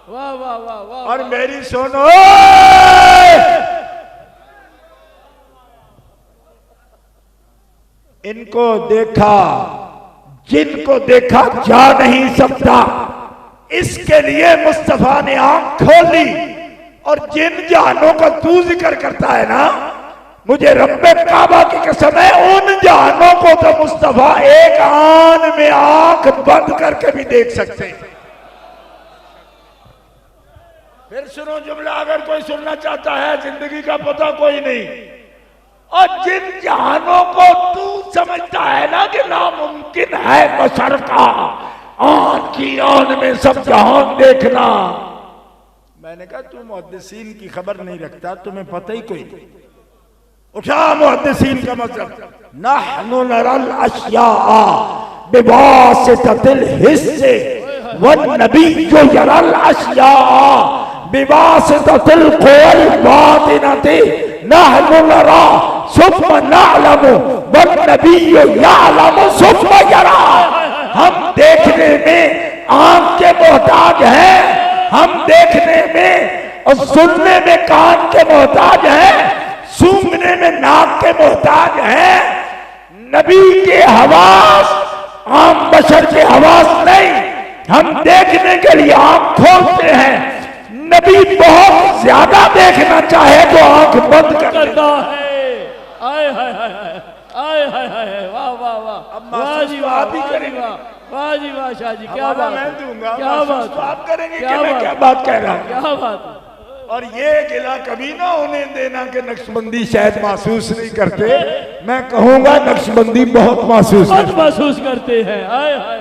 वाह वाह वाह वाह। और मेरी सुनो, इनको देखा जिनको देखा जा नहीं सकता, इसके लिए मुस्तफा ने आंख खोली। और जिन जहानों का तू जिक्र करता है ना, मुझे रब्बे काबा की कसम है, उन जहानों को तो मुस्तफा एक आन में आंख बंद करके भी देख सकते हैं। फिर सुनो जुमला, अगर कोई सुनना चाहता है, जिंदगी का पता कोई नहीं। और जिन जहानों को तू समझता है ना कि नामुमकिन है बशर का आन की आन में सब जहान देखना, मैंने कहा तू मुहद्दिसीन की खबर नहीं रखता, तुम्हें पता ही कोई नहीं। उठा मुहद्दिसीन का मतलब, नहनु नरल अश्या बिवासिततिल हिस्से वन्नबिय्यु यरल अश्या बिवासिततिल क़ुव्वल बातिनति नहनु नरा सुम्मा नअलमु वन्नबिय्यु यअलमु सुम्मा यरा। हम देखने में आंख के मोहताज हैं, हम देखने में और सुनने में कान के मोहताज हैं, सूंघने में नाक के मोहताज हैं। नबी के हवास आम बशर के हवास नहीं। हम देखने के लिए आंख खोलते हैं, नबी बहुत ज्यादा देखना चाहे तो आंख बंद करता है। आए हाय हाय हाय आए हाय हाय, वाह वाह वाह, वाह जी वाह, आप ही करेंगे, वाह जी वाह शाह जी, क्या बात, मैं दूंगा, क्या बात, तो आप करेंगे, क्या मैं क्या बात कह रहा हूँ, क्या बात। और ये गिला कभी ना उन्हें देना कि नक्शबंदी शायद महसूस नहीं करते। मैं कहूंगा नक्शबंदी बहुत महसूस बहुत महसूस करते हैं। आए हाय,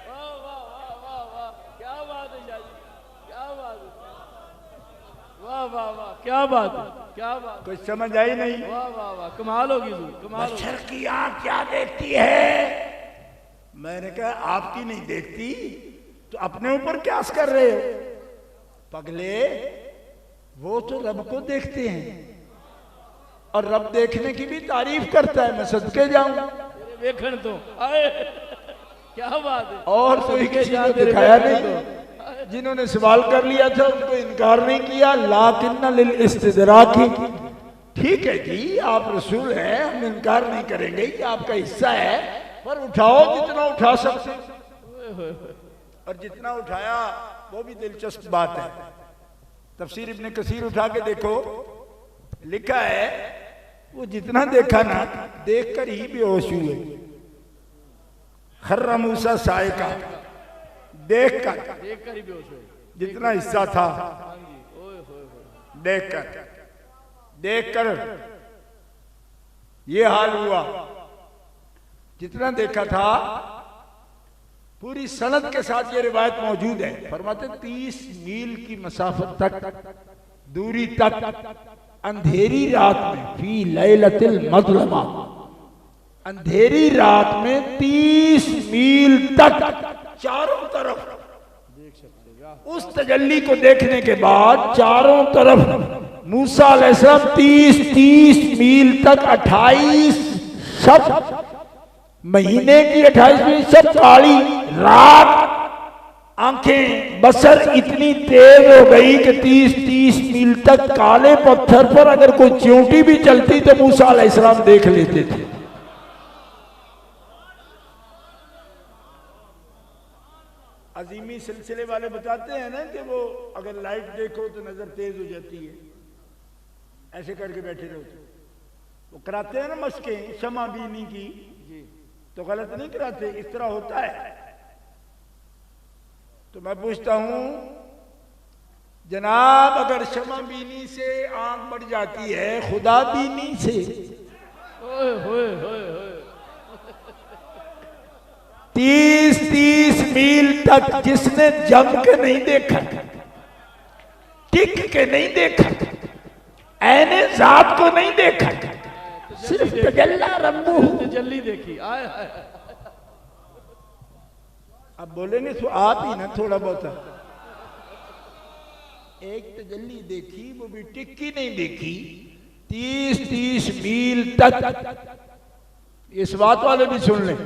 वाह वाह वाह वाह, क्या बात है शाह जी, क्या बात है, वाह वाह वाह, क्या बात है, क्या बात, कुछ समझ आई नहीं। वाह वाह वाह, कमाल होगी तू, कमाल होगी। बशर की आंख क्या देखती है? मैंने कहा आपकी नहीं देखती तो अपने ऊपर क्यास कर रहे हो पगले। वो तो रब को देखते हैं और रब देखने की भी तारीफ करता है, मैं सदके जाऊं। देखन तो आए, क्या बात है। और कोई किसी को दिखाया नहीं, जिन्होंने सवाल कर लिया था उनको इनकार नहीं किया। लाकिन लिल इस्तिदराकी, ठीक है जी आप रसूल हैं, हम इनकार नहीं करेंगे, ये आपका हिस्सा है, पर उठाओ जितना उठा सकते। और जितना उठाया वो भी दिलचस्प बात है। तफसीर इब्ने कसीर उठा के देखो, लिखा है वो जितना देखा ना, देखकर ही बेहोश हुए। खर्रा मूसा साइका, देखकर ही बेहोश हुए, जितना हिस्सा था देखकर ये हाल हुआ। जितना देखा था, पूरी सनद के साथ ये रिवायत मौजूद है। फरमाते 30 मील की मसाफत तक, दूरी तक, अंधेरी रात में, फी लैलतिल मज़लमा, अंधेरी रात में 30 मील तक चारों तरफ देख सकते। उस तजल्ली को देखने के बाद चारों तरफ मूसा अलैहिस्सलाम 30 मील तक 28 सब महीने की 28 मील सब काली रात, आंखें बसर इतनी तेज हो गई कि 30 मील तक काले पत्थर पर अगर कोई चींटी भी चलती तो मूसा अलैहिस्सलाम देख लेते थे। अजीमी सिलसिले वाले बताते हैं ना कि वो अगर लाइट देखो तो नजर तेज हो जाती है, ऐसे करके बैठे रहो। वो कराते हैं ना मशकें शमा बीनी की, तो गलत नहीं कराते, इस तरह होता है। तो मैं पूछता हूं जनाब, अगर शमा बीनी से आंख बढ़ जाती है, खुदा बीनी से? ओए होए होए होए, 30 मील तक जिसने जम के नहीं देखा, टिक के नहीं देखा, ऐने जात को नहीं देखा, सिर्फ तजल्ला रब्बू, तजल्ली देखी। आए हाय, अब बोलेंगे तो आप ही ना थोड़ा बहुत। एक तजल्ली देखी, वो भी टिक्की नहीं देखी, 30-30 मील तक, इस बात वाले भी सुन लें,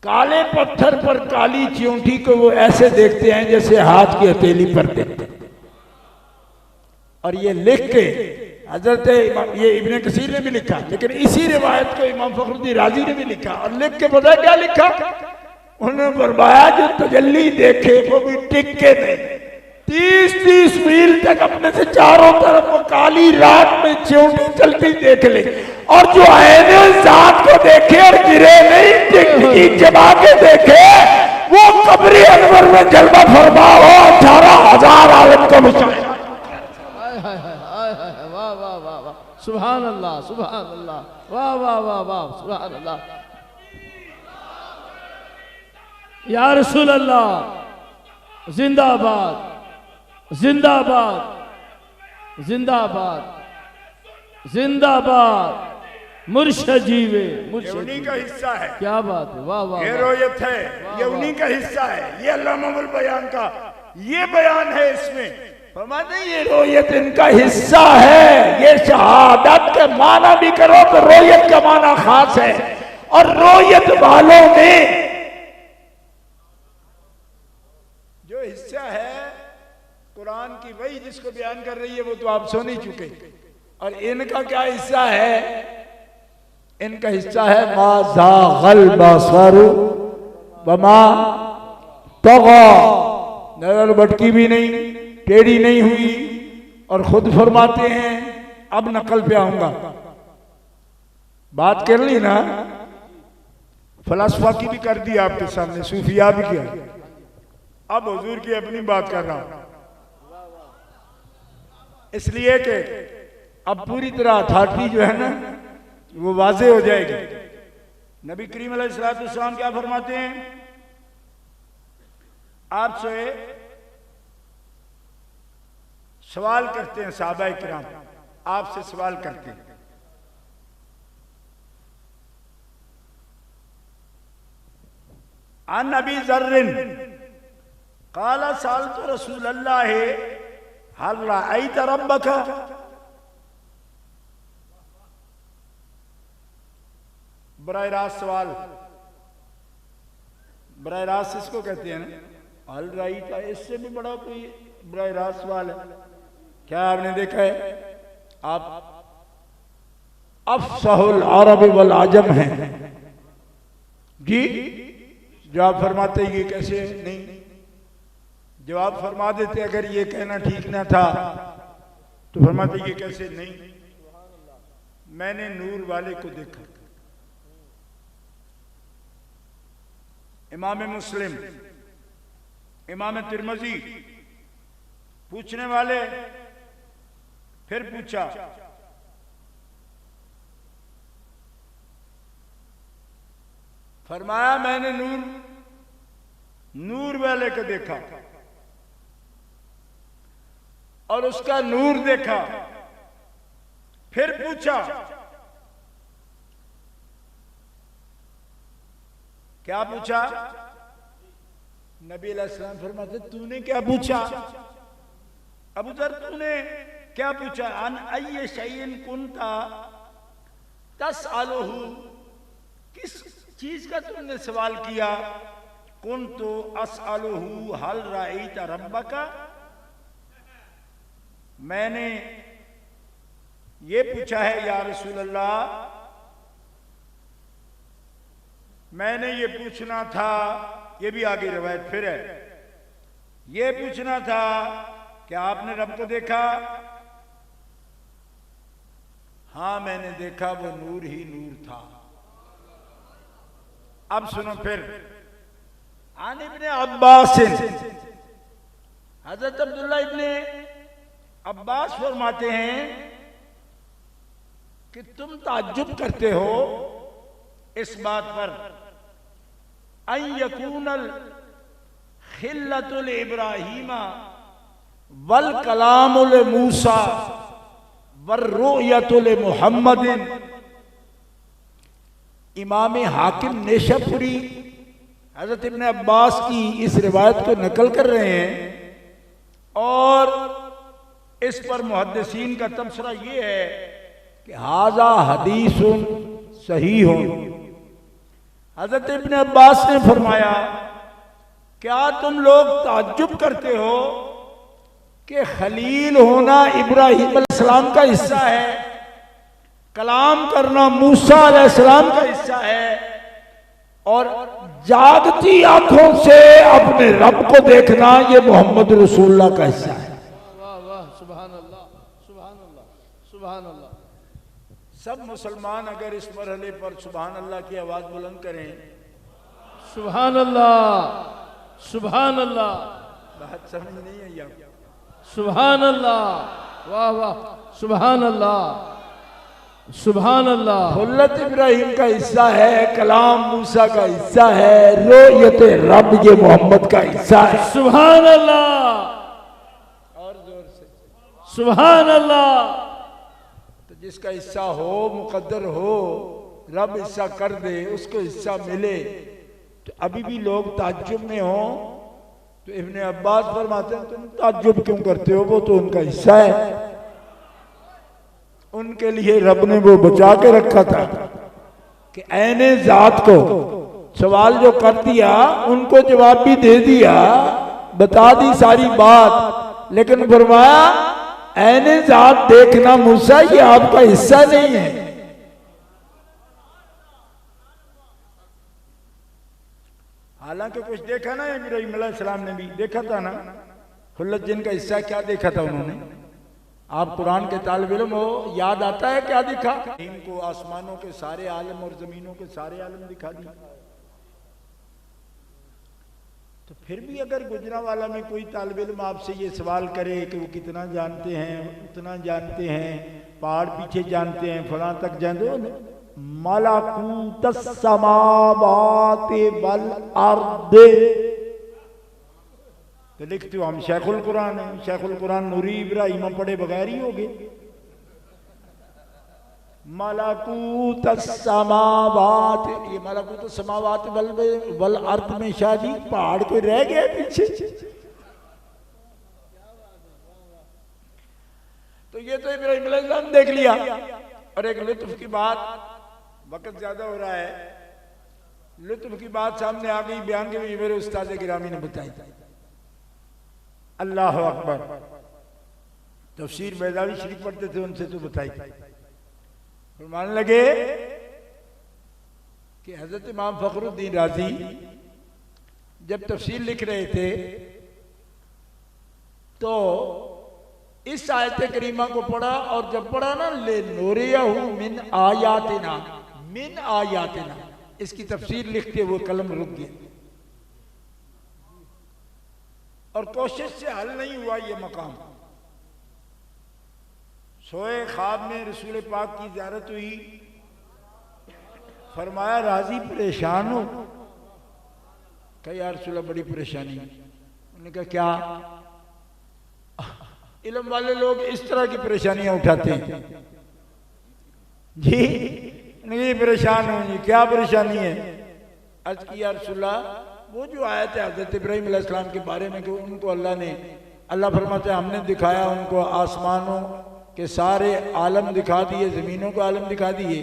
काले पत्थर पर काली चिऊंठी को वो ऐसे देखते हैं जैसे हाथ की हथेली पर देखते हैं। और ये लिख के हजरत ये इब्ने कसीर ने भी लिखा, लेकिन इसी रिवायत को इमाम फखरुद्दीन राजी ने भी लिखा। और लिख के पता क्या लिखा उन्होंने? फरमाया जो तजल्ली देखे वो भी टिक के नहीं, 30-30 मील तक अपने से चारों तरफ वो काली रात में चिऊंठी चलती देख ले, और जो आईने जात को देखे और गिरे नहीं, टिकटिकी जमा के देखे, वो कब्री अनवर में जलवा फरमा हो 18,000 आलम का मुशाहिदा। वाह वाह वाह वाह, सुभान अल्लाह सुभान अल्लाह, वाह वाह वाह वाह, सुभान अल्लाह। या रसूल अल्लाह, जिंदाबाद जिंदाबाद जिंदाबाद जिंदाबाद, मुर्शद जीवे, ये उन्हीं का हिस्सा है। क्या बात है, वाह वाह, ये रोयत है, ये उन्हीं का हिस्सा है। ये अल्लामा बयान का ये बयान है, इसमें फरमाते हैं ये रोयत इनका हिस्सा है। ये शहादत का माना भी करो तो रोयत का माना खास है। और रोयत वालों में जो हिस्सा है कुरान की, वही जिसको बयान कर रही है वो तो आप सुन ही चुके। और इनका क्या हिस्सा है? इनका हिस्सा है मा ज़ाग़ल बसरु वमा तग़ा, नजर भटकी भी नहीं, टेढ़ी नहीं हुई। और खुद फरमाते हैं, अब नकल पे आऊंगा, बात कर ली ना, फलसफा की भी कर दी आपके सामने, सूफिया भी किया, अब हुजूर की अपनी बात कर रहा हूं। इसलिए कि अब पूरी तरह अथॉरिटी जो है ना वो वाजे हो जाएगी। नबी करीम अलैहिस्सलाम क्या फरमाते हैं? आपसे सवाल करते हैं सहाबाए किराम, आपसे सवाल करते हैं, अन अबी ज़र्रिन क़ाला सअलतु रसूलल्लाह हल रअयत रब्बका, बराह रास्त सवाल, बराह रास्त इसको कहते हैं ना, हल रअयत, इससे भी बड़ा कोई बराह रास्त सवाल है? क्या आपने देखा है? आप अफ़सहुल अरब वल अजम हैं जी, जवाब फरमाते ये कैसे नहीं, जवाब फरमा देते अगर ये कहना ठीक ना था तो फरमाते ये कैसे नहीं। मैंने नूर वाले को देखा। इमाम मुस्लिम, इमाम तिरमिज़ी, पूछने वाले फिर पूछा, फरमाया मैंने नूर वाले को देखा और उसका नूर देखा। फिर पूछा, क्या पूछा? नबी अलैहिस्सलाम फरमाते तूने क्या पूछा? अबू ज़र तूने क्या पूछा? अन अय्य शैइन कुंता तसअलुहु, किस चीज का तुमने सवाल किया? कुंतु असअलुहु हल रअयत रब्बका, मैंने ये पूछा है या रसूल अल्लाह, मैंने ये पूछना था, ये भी आगे रवायत फिर है, ये पूछना था कि आपने रब को देखा? हाँ मैंने देखा, वो नूर ही नूर था। अब सुनो फिर, आन इब्ने अब्बास, हजरत अब्दुल्ला इब्ने अब्बास फरमाते हैं कि तुम ताज्जुब करते हो इस बात पर, अन यकूनल खिल्लतुल इब्राहीमा वल कलामुल मूसा वर रुयतुल मुहम्मदिन। इमाम हाकिम नेशपुरी हजरत इब्ने अब्बास की इस रिवायत को नकल कर रहे हैं और इस पर मुहद्दिसीन का तबसरा ये है कि हाजा हदीसुन सही हो। हजरत इब्न अब्बास ने फरमाया, क्या तुम लोग ताज्जुब करते हो कि खलील होना इब्राहिम अलैहिस्सलाम का हिस्सा है, कलाम करना मूसा अलैहिस्सलाम का हिस्सा है, और जागती आंखों से अपने रब को देखना ये मोहम्मद रसूलुल्लाह का हिस्सा है। वाह वाह, सुभान अल्लाह, सुभान अल्लाह, सुभान अल्लाह। सब मुसलमान अगर इस मरहले पर सुभान अल्लाह की आवाज बुलंद करें, सुभान अल्लाह, सुभान अल्लाह, बात समझ नहीं आई आपको? सुभान अल्लाह, वाह वाह, सुभान अल्लाह, सुभान अल्लाह। खुल्लत इब्राहिम का हिस्सा है, कलाम मूसा का हिस्सा है, रोयत रब ये मोहम्मद का हिस्सा है। सुभान अल्लाह, और जोर से सुभान अल्लाह। तो जिसका हिस्सा हो, मुकद्दर हो, रब हिस्सा कर दे, उसको हिस्सा मिले। तो अभी भी लोग ताज्जुब में हो तो इब्ने अब्बास फरमाते हैं, तुम ताज्जुब क्यों करते हो, वो तो उनका हिस्सा है। उनके लिए रब ने वो बचा के रखा था कि ऐने जात को सवाल जो कर दिया उनको जवाब भी दे दिया, बता दी सारी बात, लेकिन फरमाया ऐने जात देखना मूसा ये आपका हिस्सा नहीं है। हालांकि कुछ देखा ना इब्राहिम अलैहिस्सलाम ने भी देखा था ना, खुल्लत जिनका हिस्सा क्या देखा था उन्होंने। आप कुरान के तालिब इल्म हो, याद आता है क्या दिखा? इनको आसमानों के सारे आलम और जमीनों के सारे आलम दिखा दिए। तो फिर भी अगर गुजरांवाला में कोई तालिब इल्म आपसे ये सवाल करे कि वो कितना जानते हैं, उतना जानते हैं, पहाड़ पीछे जानते हैं, फलां तक जानते हो, मलाकूतस समावाति वल अर्द, तो लिखते हो हम शेखुल कुरान है। शेखुल कुरान नूरी इब्राहिम पढ़े बगैर ही हो गए। मलाकूतस समावात, ये मलाकूतस समावात वल अर्द में शादी पहाड़ कोई रह गया पीछे। तो ये तो इब्राहिम अलैहिस्सलाम देख लिया। और एक लुत्फ की बात, वक्त ज्यादा हो रहा है, लुत्फ की बात सामने आ गई, बयान के भी मेरे उस्ताद गिरामी ने बताई। अल्लाह अकबर, तफसीर बैदावी शरीफ पढ़ते थे, उनसे तो बताई। फरमाने लगे कि हजरत इमाम फखरुद्दीन राजी जब तफसीर लिख रहे थे तो इस आयत करीमा को पढ़ा, और जब पढ़ा ना ले नूरियहु मिन आयातिना, मिन आयातिना, इसकी तफसीर लिखते हुए कलम रुक गया और कोशिश से हल नहीं हुआ ये मकाम। सोए ख्वाब में रसूल पाक की ज़ियारत हुई, फरमाया राजी परेशान हो? कहा यार रसूल बड़ी परेशानी। उन्होंने कहा क्या? इल्म वाले लोग इस तरह की परेशानियां उठाते हैं जी। नहीं परेशान हो जी, क्या परेशानी है? अर्ज की या रसूलल्लाह, वो जो आयत है हजरत इब्राहिम अलैहिस्सलाम के बारे में कि उनको अल्लाह फरमाते हैं हमने दिखाया उनको आसमानों के सारे आलम दिखा दिए, जमीनों के आलम दिखा दिए,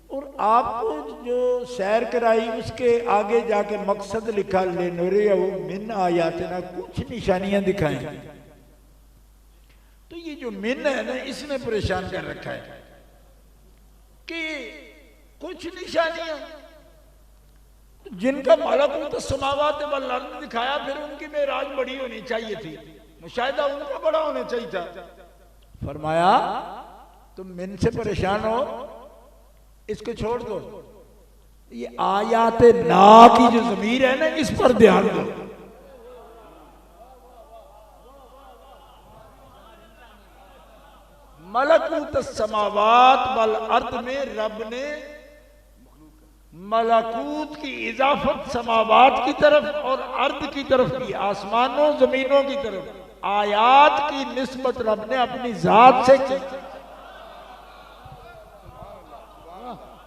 और आपको जो सैर कराई उसके आगे जाके मकसद लिखा ले नूरियहु मिन आयातिना, कुछ निशानियां दिखाएं। तो ये जो मिन है ना, इसने परेशान कर रखा है कि कुछ निशानियां जिनका मलकूत समावात वल अर्द दिखाया, फिर उनकी मेराज बड़ी होनी चाहिए थी, मुशाहिदा उनका बड़ा होना चाहिए था। फरमाया तुम मिन से परेशान हो, इसको छोड़ दो, ये आयात ना की जो ज़मीर है ना, इस पर ध्यान दो। मलकूत समावात वल अर्द में रब ने मलकूत की इजाफत समावात की तरफ और अर्द की तरफ की, आसमानों जमीनों की तरफ, आयात की निस्बत रब ने अपनी जात से की।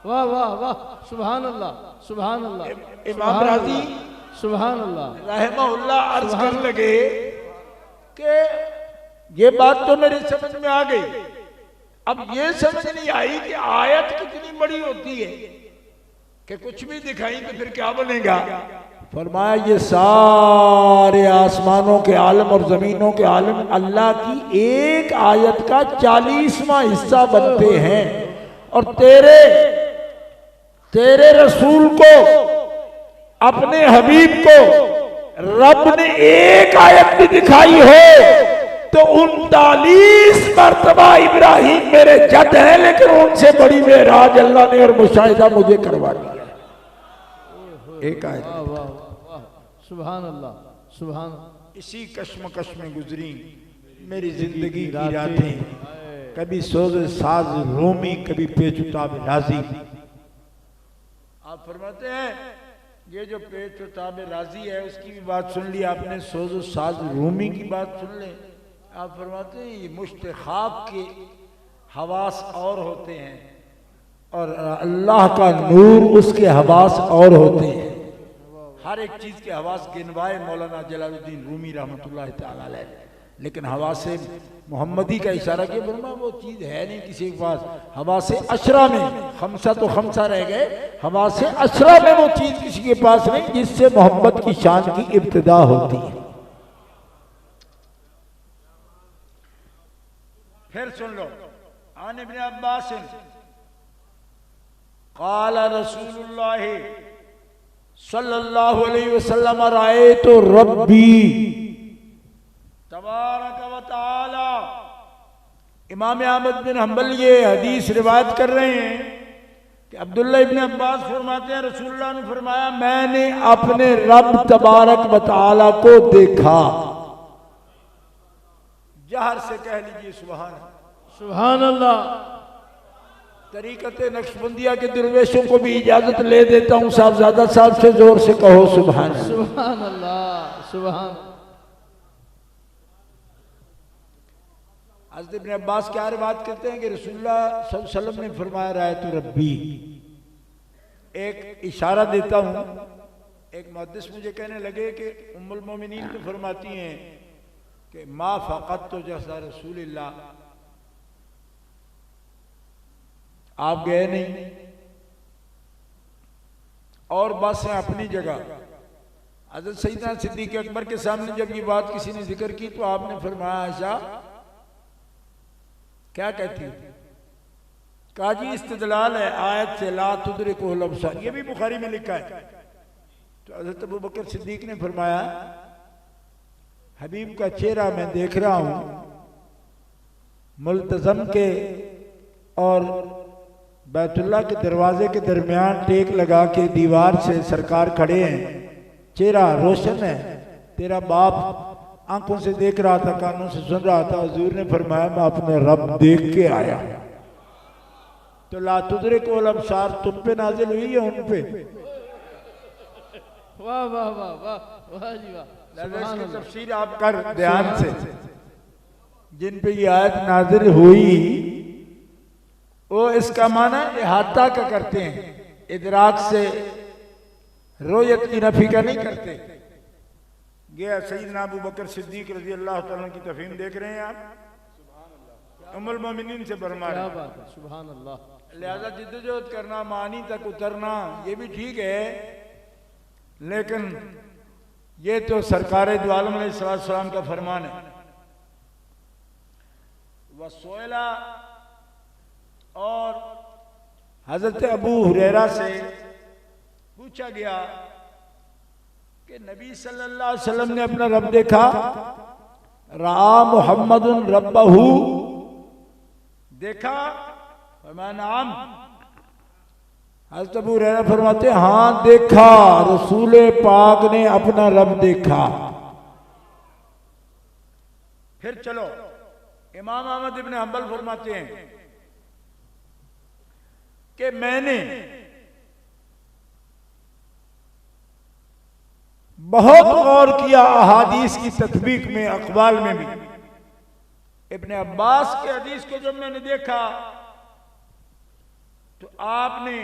वाह वाह वाह, सुभान अल्लाह, सुभान अल्लाह। इमाम राजी सुभान अल्लाह रहमहुल्लाह अर्ज कर लगे कि ये बात तो मेरी समझ में आ गई। अब ये समझ नहीं आई कि आयत कितनी बड़ी होती है कि कुछ भी दिखाई तो फिर क्या बनेगा। फरमाया ये सारे आसमानों के आलम और जमीनों के आलम अल्लाह की एक आयत का 40वां हिस्सा बनते हैं, और तेरे रसूल को, अपने हबीब को रब ने एक आयत भी दिखाई हो तो 39 मरतबा इब्राहिम मेरे जद हैं, लेकिन उनसे बड़ी मेराज अल्लाह ने और मुशाहिदा मुझे करवा दिया। एक आयत। वाह वाह वाह, सुभान अल्लाह, सुभान। इसी कश्मकश में गुजरी मेरी जिंदगी की रातें, कभी सोज साज रोमी, कभी पेचुताब राजी। आप फरमाते हैं ये जो पेचुताब राजी है उसकी भी बात सुन ली आपने, सोज साज रोमी की बात सुन ले। आप फरमाते हैं ये मुश्त ख्वाब के हवास और होते हैं और अल्लाह का नूर उसके हवास और होते हैं। हर एक चीज के हवास गिनवाए मौलाना जलालुद्दीन रूमी रहमतुल्लाह तआला अलैह, लेकिन हवासे मोहम्मदी का इशारा किया, फरमा वो चीज है नहीं किसी के पास। हवासे अशरा में, खमसा तो खमसा रह गए, हवासे अशरा में वो चीज किसी के पास नहीं जिससे मोहम्मद की शान की इब्तिदा होती है। फिर सुन लो, आन इब्न अब्बास क़ाल रसूलुल्लाह सल्लल्लाहु अलैहि वसल्लम रायतु रब्बी तबारक व तआला। इमाम अहमद बिन हंबल ये हदीस रिवायत कर रहे हैं कि अब्दुल्ला इब्न अब्बास फरमाते हैं रसूलुल्लाह ने फरमाया मैंने अपने रब तबारक व तआला को देखा। जहर से कह लीजिए सुभान सुभान अल्लाह। तरीकत नक्शबंदिया के दरवेशों को भी इजाजत ले देता हूं, साहबजादा साहब से जोर से कहो सुभान सुभान अल्लाह, सुभान। हज़रत इब्न अब्बास क्या बात करते हैं कि रसूलुल्लाह सल्लल्लाहु अलैहि वसल्लम ने फरमाया रायतु रब्बी। एक इशारा देता हूं, एक मुहद्दिस मुझे कहने लगे कि उम्मुल मोमिनीन तो फरमाती हैं कि मा फ़क़त तो जैसा रसूलुल्लाह, आप गए नहीं और बस है अपनी जगह। हज़रत सैयदना सिद्दीक़ अकबर के सामने जब ये बात किसी ने जिक्र की तो आपने फरमाया आयशा क्या कहती है? कहा जी इस्तिदलाल है आयत से ला तुदरिकुहुल अब्सार, ये भी बुखारी में लिखा है। तो हज़रत अबू बकर सिद्दीक ने फरमाया हबीब का चेहरा मैं देख रहा हूं, मुल्तज़म के और बैतुल्लाह के दरवाजे के दरमियान टेक लगा के दीवार से सरकार खड़े हैं, चेहरा रोशन है, तेरा बाप आंखों से देख रहा था, कानों से सुन रहा था। हुजूर ने फरमाया मैं अपने रब देख के आया। तो ला तुदरिकुहुल अब्सार तुम पे नाजिल हुई है उन पे। वाह वाह वाह वाह वाह जी वाह। इसकी तफसीर आप कर ध्यान से, जिन पे ये आयत नाजिल हुई वो इसका माना इहाता का करते हैं, इदराक से रोयत की नफी का नहीं करते। गया सैयदना अबू बकर सिद्दीक रजी अल्लाह तआला की तफहीम देख रहे हैं आप, उम्मुल मोमिनीन से फरमा रहे हैं। सुभान अल्लाह। लिहाजा जिद्दोजहद करना, मानी तक उतरना ये भी ठीक है, लेकिन ये तो सरकार दो आलम अलैहिस्सलाम का फरमान है। वसोयला, और हजरत अबू हुरैरा से पूछा गया कि नबी सल्लल्लाहु अलैहि वसल्लम ने अपना रब देखा, रा मुहम्मदुन रब्बहू, देखा? फरमाया नाम। हज़रत अबू हुरैरा फरमाते हाँ देखा, रसूल पाक ने अपना रब देखा। फिर चलो इमाम अहमद इब्न हंबल फरमाते हैं कि मैंने बहुत गौर किया अहादीस की तत्बीक में, अक़वाल में भी। इब्न अब्बास के हदीस को जब मैंने देखा तो आपने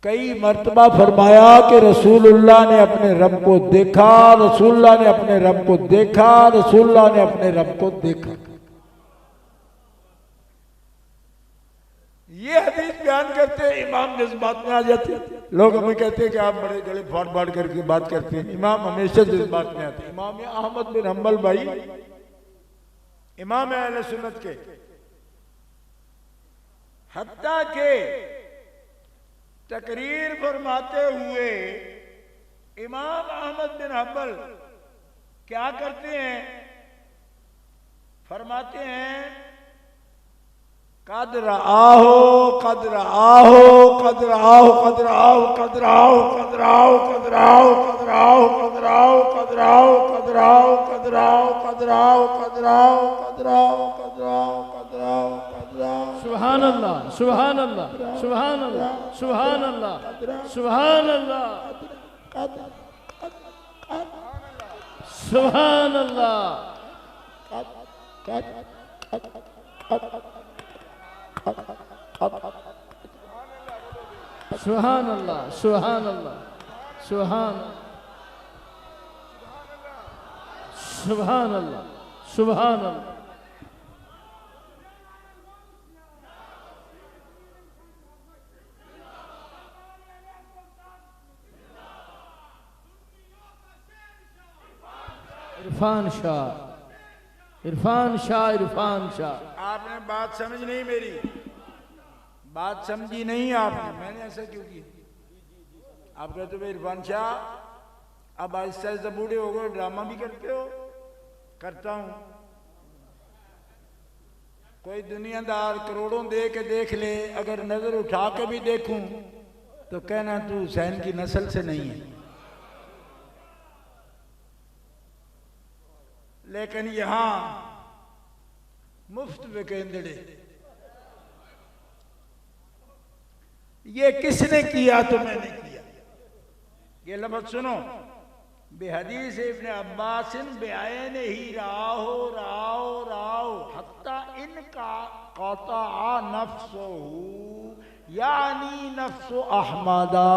कई मर्तबा फरमाया कि रसूलुल्लाह ने अपने रब को देखा, रसूलुल्लाह ने अपने रब को देखा, रसूलुल्लाह ने अपने रब को देखा। ये हदीस बयान करते हैं, इमाम जज्बात में आ जाते हैं। लोग हमें कहते हैं कि आप बड़े गले फाड़ फाड़ करके बात करते हैं। इमाम हमेशा जज्बात में आते हैं। इमाम अहमद बिन हम्बल भाई इमाम अहले सुन्नत के, हत्ता के तकरीर फरमाते हुए इमाम अहमद बिन हम्बल क्या करते हैं, फरमाते हैं कदर आहो कदर आहो कदर आओ कदर आओ कदर आओ कदर आओ कदर आओ कदर आओ कदर आओ कदर आओ कदर आओ कदर आओ कदर आओ कदर आओ कदर आओ कदर आओ कदर आओ कदर आओ। सुभान अल्लाह सुभान अल्लाह सुभान अल्लाह सुभान अल्लाह सुभान अल्लाह सुभान अल्लाह सुभान अल्लाह सुभान अल्लाह सुभान सुभान अल्लाह सुभान अल्लाह। इरफान शाह इरफान शाह इरफान शाह। आपने बात समझ नहीं, मेरी बात समझी नहीं आपने। मैंने ऐसा क्यों किया? आप कहते हो इरफान शाह अब आहिस्ता आहिस्ता बूढ़े हो गए, ड्रामा भी करते हो। करता हूं। कोई दुनियादार करोड़ों दे के देख ले, अगर नजर उठा के भी देखूं तो कहना तू हुसैन की नस्ल से नहीं है। लेकिन यहां मुफ्त में केंद्रे, ये किसने किया? तो मैंने किया। ये लफ्ज़ सुनो, बेहदीस इब्ने अब्बास बेआयन ही राहो राहो राहो हत्ता इनका कता नफ्सहू यानी नफ्सो अहमदा।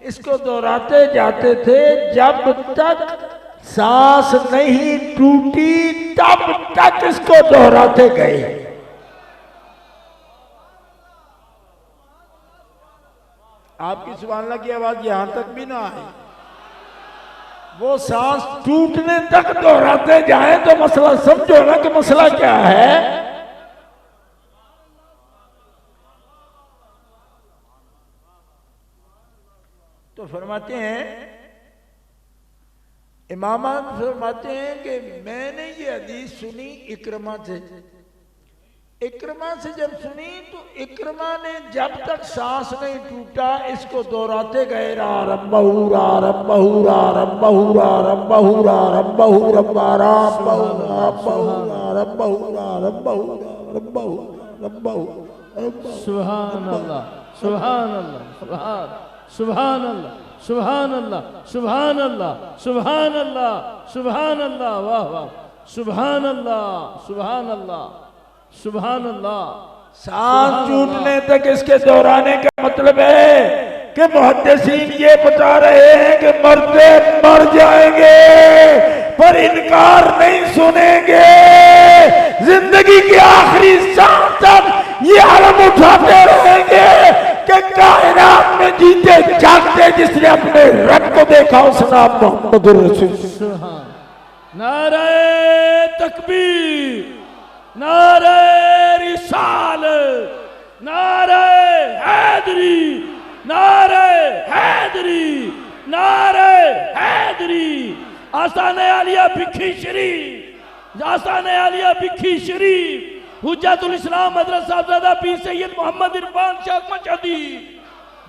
इसको दोहराते जाते थे जब तक सांस नहीं टूटी, तब तक इसको दोहराते गए। आपकी सुभान अल्लाह की आवाज यहां तक भी ना आई, वो सांस टूटने तक दोहराते जाए तो मसला समझो ना कि मसला क्या है। तो फरमाते हैं, इमाम फरमाते हैं कि मैंने ये हदीस सुनी इकरमा से। इकरमा से जब सुनी तो इकरमा ने जब तक सांस नहीं टूटा इसको दोहराते गए, रा रब्बहू रा रब्बहू रा रब्बहू रा रब्बहू रा रब्बहू रब्बा रब्बहू रब्बहू रा रब्बहू रा रब्बहू रा रब्बहू रब्बहू। सुभान अल्लाह सुभान अल्लाह सुभान अल्लाह सुभान अल्लाह सुभान अल्लाह सुभान अल्लाह सुभान अल्लाह। वाह वाह सुभान अल्लाह सुभान अल्लाह सुभान अल्लाह। सांस टूटने तक इसके दोहराने का मतलब है कि मुहद्दिसीन ये बता रहे हैं कि मरते मर जाएंगे पर इनकार नहीं सुनेंगे। जिंदगी की आखिरी सांस तक ये आलम उठाते रहेंगे कि कायनात में जीते जागते जिसने अपने रब को देखा उसका मोहम्मद रसूल। सुभान। नारे तकबीर, नारे रिसालत, नारे हैदरी, नारे हैदरी, नारे हैदरी। आस्ताने आलिया भिक्खी शरीफ, आस्ताने आलिया भिक्खी शरीफ, हुज्जतुल इस्लाम हज़रत साहबजादा पीर सैयद मोहम्मद इरफान शाह मशहदी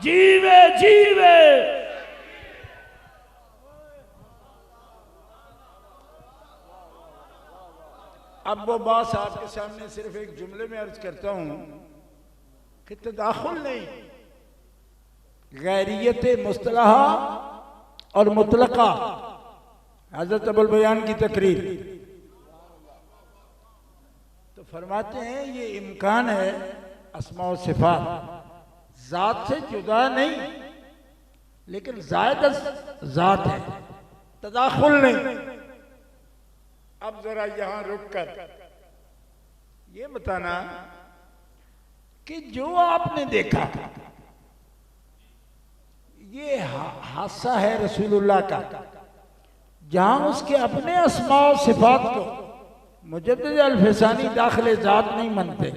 जीवे जीवे। अब वो बात आपके सामने सिर्फ एक जुमले में अर्ज करता हूं कि तदाखुल नहीं, गैरियत मुस्तलहा और मुतलका, हज़रत अबुल बयान की तकरीर। तो फरमाते हैं ये इम्कान है अस्मा व सिफात, जात से जुदा नहीं, लेकिन जायद जात है, तदाखुल नहीं। अब जरा यहां रुक कर ये बताना कि जो आपने देखा ये हादसा है रसूलुल्लाह का, जहां उसके अपने अस्मा और सिफात को मुजद्दिद अल-फसानी दाखिल जात नहीं मानते,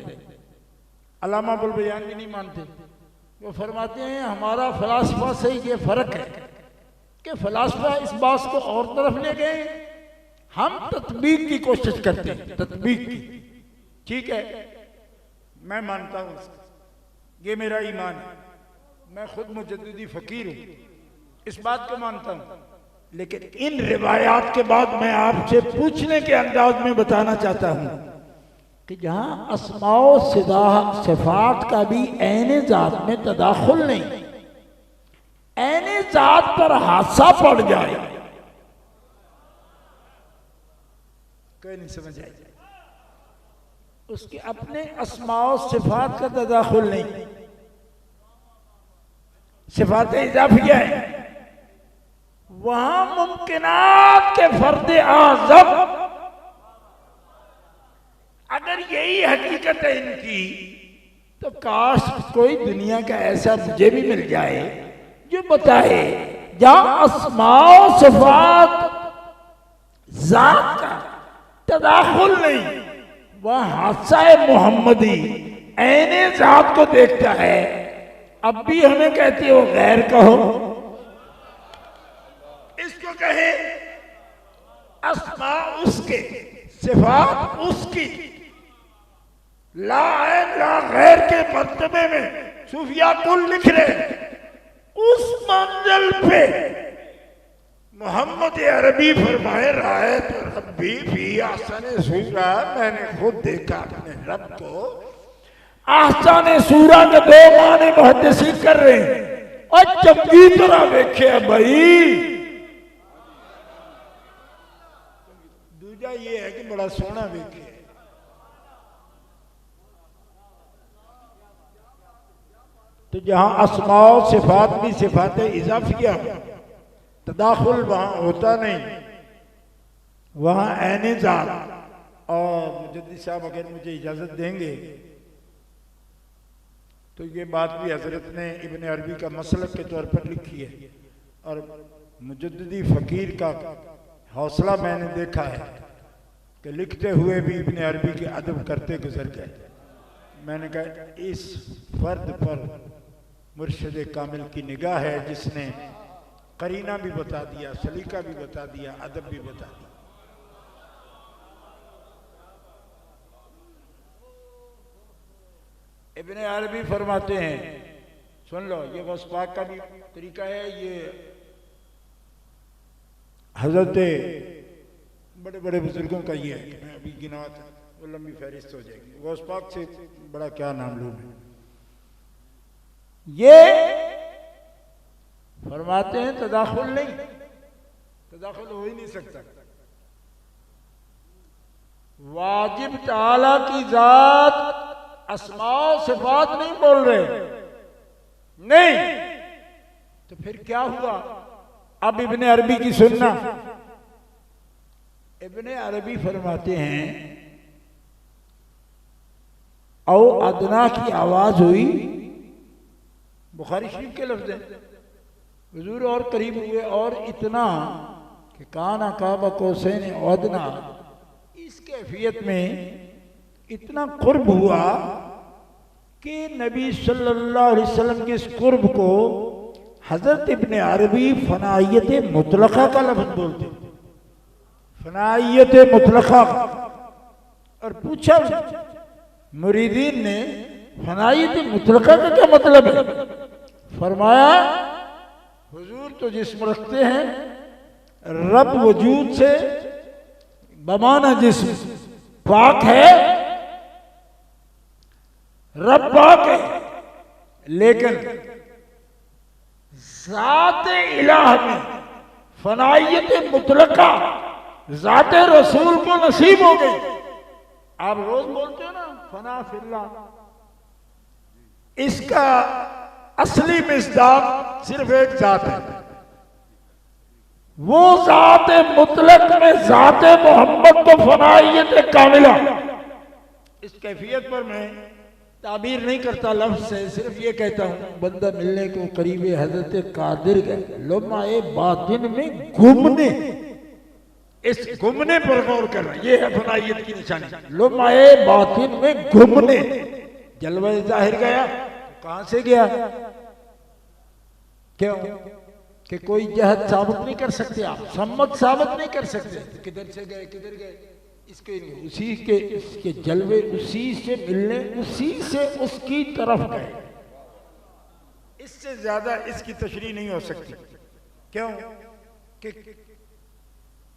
अल्लामा अबुल बयान भी नहीं मानते। वो फरमाते हैं हमारा फलासफा से ये फर्क है कि फलासफा इस बात को और तरफ ले गए, हम तत्बीक की कोशिश करते हैं, तत्बीक की। ठीक है, मैं मानता हूं, ये मेरा ईमान है, मैं खुद मुजद्दिदी फकीर हूं, इस बात को मानता हूं। लेकिन इन रिवायात के बाद मैं आपसे पूछने के अंदाज में बताना चाहता हूं कि जहां अस्माओ सिफात का भी ऐने जात में तदाखुल नहीं, ऐने जात पर हादसा पड़ जाए, कोई नहीं समझ आए, उसके अपने अस्माओ सिफात का तदाखुल नहीं, सिफात इजाफिया है, वहां मुमकिनात के फर्दे आज़म, अगर यही हकीकत है इनकी, तो काश कोई दुनिया का ऐसा मुझे भी मिल जाए जो बताए जहां अस्माओ सिफात जात का तदाखुल नहीं, वह हादसा मोहम्मदी ऐने जात को देखता है। अब भी हमें कहती हो गैर कहो, इसको कहे अस्मा उसके, सिफात उसकी, ला ऐन ला गैर के मर्तबे में सूफिया कुल लिख रहे, उस मंजिल पे मोहम्मद अरबी फरमाए राय तो रब्बी भी आसन सूरा, मैंने खुद देखा अपने रब को। आसान सूरा के दो माने मुहद्दिसी कर रहे हैं और चंगी तरह देखे भाई। दूजा ये है कि बड़ा सोना देखे, तो जहां अस्माओ सिफात भी सिफात इजाफिया तदाखुल वहां होता नहीं, वहां ऐने जात। और मुजद्दिद साहब अगर मुझे इजाजत देंगे तो ये बात भी हजरत ने इब्ने अरबी का मसलक के तौर पर लिखी है, और मुजद्दिदी फकीर का हौसला मैंने देखा है कि लिखते हुए भी इब्ने अरबी के अदब करते गुजर गए। मैंने कहा इस फर्द पर मुर्शिद कामिल की निगाह है, जिसने करीना भी बता दिया, सलीका भी बता दिया, अदब भी बता दिया। इब्ने अरबी फरमाते हैं, सुन लो, ये गौस पाक का भी तरीका है, ये हजरत बड़े बड़े बुजुर्गों का ये है कि मैं अभी गिनवा था, वो लंबी फहरिस्त हो जाएगी। गौस पाक से बड़ा क्या नाम लूं मैं। ये फरमाते हैं तदाखुल नहीं, तदाखुल हो ही नहीं सकता। वाजिब ताला की जात अस्माओ सिफात नहीं बोल रहे, नहीं तो फिर क्या हुआ। अब इब्ने अरबी की सुनना, इब्ने अरबी फरमाते हैं औ अदना की आवाज हुई, बुखारी शरीफ के लफ्ज़ हैं, हुजूर और करीब हुए और इतना कि काना काबा कौसैन अदना, इस कैफियत में इतना कुर्ब हुआ कि नबी सल्लल्लाहु अलैहि वसल्लम के इस कुर्ब को हजरत इब्ने अरबी फनाइयत मुतलका का लफ्ज़ बोलते, फनाइयत मुतलका। और पूछा मुरीदीन ने फनाइयत मुतलका का क्या मतलब है, फरमाया हुजूर तो जिस्म रखते हैं, रब वजूद से बमाना जिस्म पाक है, रब पाक है, लेकिन ज़ात इलाह में फनाइयत मुतलका ज़ात रसूल को नसीब हो गई। आप रोज बोलते हो ना फना फिल्ला, इसका असली मिस्दाक सिर्फ एक जात है, वो जात मुतलक में जात मोहम्मद को फनाइयत कामिला। इस कैफियत पर मैं ताबीर नहीं करता लफ्ज से, सिर्फ ये कहता हूँ बंदा मिलने को करीब हजरत कादिर गए, लम्हाए बातिन में घूमने, इस घूमने पर गौर करना, ये है फनाइयत की निशानी। लम्हाए बातिन में घूमने, जलवा जाहिर गया, कहां से गया? क्यों कि कोई जहद साबित नहीं कर सकते, आप सम्मत साबित नहीं कर सकते, किधर से गए किधर गए, इसके उसी के इसके जलवे उसी से मिलने, उसी से उसकी तरफ गए, इससे ज्यादा इसकी तशरीह नहीं हो सकती। क्यों कि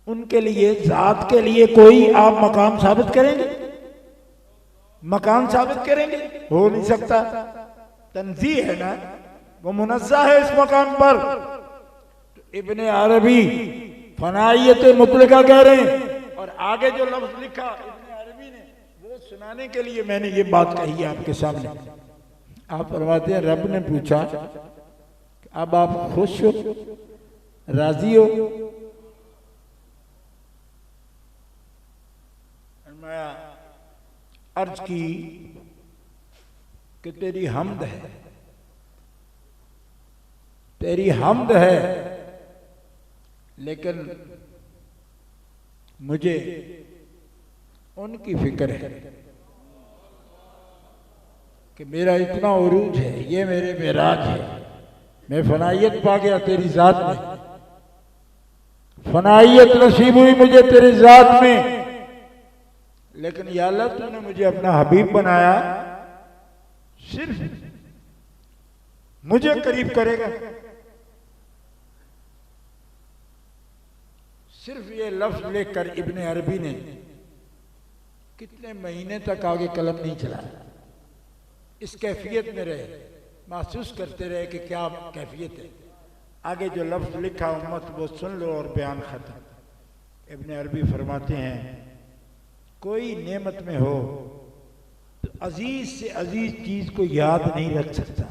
उनके लिए, जात के लिए कोई आप मकाम साबित करेंगे, मकान साबित करेंगे? हो नहीं सकता। तंजीह है ना, वो मुनज़्ज़ह है इस मकाम पर। तो इब्ने अरबी फनाइयत मुतलका कह रहे हैं, और आगे जो लफ्ज लिखा इब्ने अरबी ने, वो सुनाने के लिए मैंने ये बात कही है आपके सामने। आप फरमाते हैं रब ने पूछा अब आप खुश हो, राजी हो? मैं अर्ज की कि तेरी हम्द है, तेरी हम्द है, लेकिन मुझे उनकी फिक्र है कि मेरा इतना उरूज है, ये मेरे मेराज है, मैं फनाइयत पा गया तेरी जात में, फनाइयत नसीब हुई मुझे तेरी जात में। लेकिन या अल्लाह तूने मुझे अपना हबीब बनाया, सिर्फ मुझे करीब करेगा। सिर्फ ये लफ्ज लेकर इब्ने अरबी ने कितने महीने तक आगे कलम नहीं चलाया, इस कैफियत में रहे, महसूस करते रहे कि क्या कैफियत है। आगे जो लफ्ज लिखा उम्मत वो सुन लो और बयान खत्म। इब्ने अरबी फरमाते हैं कोई नेमत में हो तो अजीज से अजीज चीज को याद नहीं रख सकता,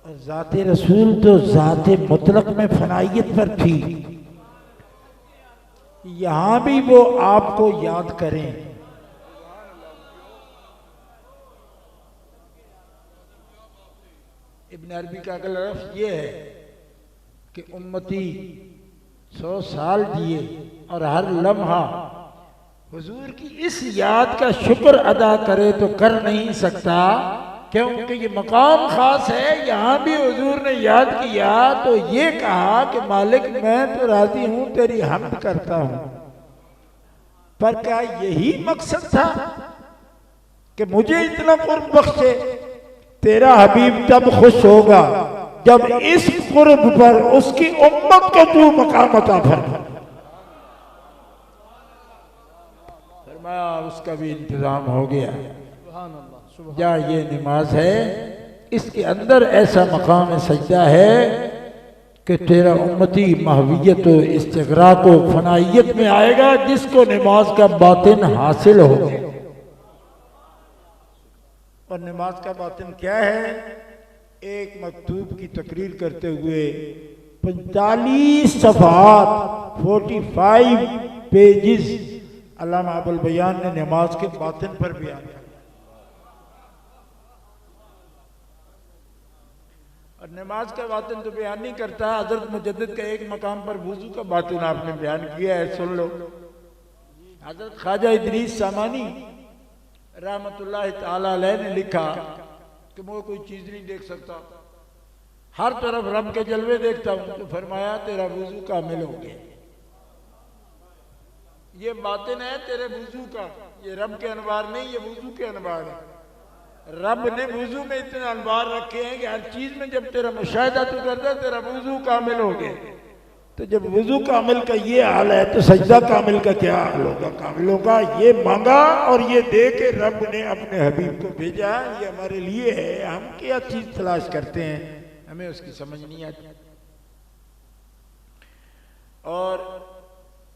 और जाते रसूल तो जाते मुतलक में फनाइयत पर थी, यहां भी वो आपको याद करें। इब्न अरबी का अगला लफ्ज ये है कि उम्मती 100 साल जिए और हर लम्हा हुजूर की इस याद का शुक्र अदा करे तो कर नहीं सकता, क्योंकि ये मकाम खास है। यहां भी हुजूर ने याद किया तो ये कहा कि मालिक मैं तो राजी हूं, तेरी हम्द करता हूं। पर क्या यही मकसद था कि मुझे इतना कुर्ब बख्शे? तेरा हबीब तब खुश होगा जब इस कुर्ब पर उसकी उम्मत को तू मकाम अता फरमा। उसका भी इंतजाम हो गया। या ये नमाज है, इसके अंदर ऐसा मकाम सजदा है कि तेरा उम्मती महवियत व इस्तिग़राक़ को फनाइयत में आएगा, जिसको नमाज का बातिन हासिल हो। और नमाज का बातिन क्या है? एक मकतूब की तकरीर करते हुए 45 सफ़हात 45 पेजेस अल्लामा अबुल बयान ने नमाज के बातिन पर बयान किया। और नमाज का बातिन तो बयान नहीं करता, हजरत मुजद्दिद का एक मकाम पर वुजू का बातिन आपने बयान किया है, सुन लो। हजरत ख्वाजा इदरीस सामानी रहमतुल्लाह ताला अलैह ने लिखा कि मैं कोई चीज नहीं देख सकता, हर तरफ रब के जलवे देखता हूं, तो फरमाया तेरा वुजू कामिल हो गया। ये बातिन है तेरे वुजू का, ये रब के अनवार नहीं, ये वुजू के अनवार है। रब ने वुजू में इतने अनवार रखे हैं कि हर चीज में जब तेरा मुशाहिदा तू करता है तेरा वुजू कामिल हो गया। तो जब वुजू कामिल का ये हाल है तो सजदा कामिल का क्या हाल होगा? कामिलों का ये मांगा और ये दे के रब ने अपने हबीब को भेजा। ये हमारे लिए है, हम क्या चीज तलाश करते हैं, हमें उसकी समझ नहीं आती। और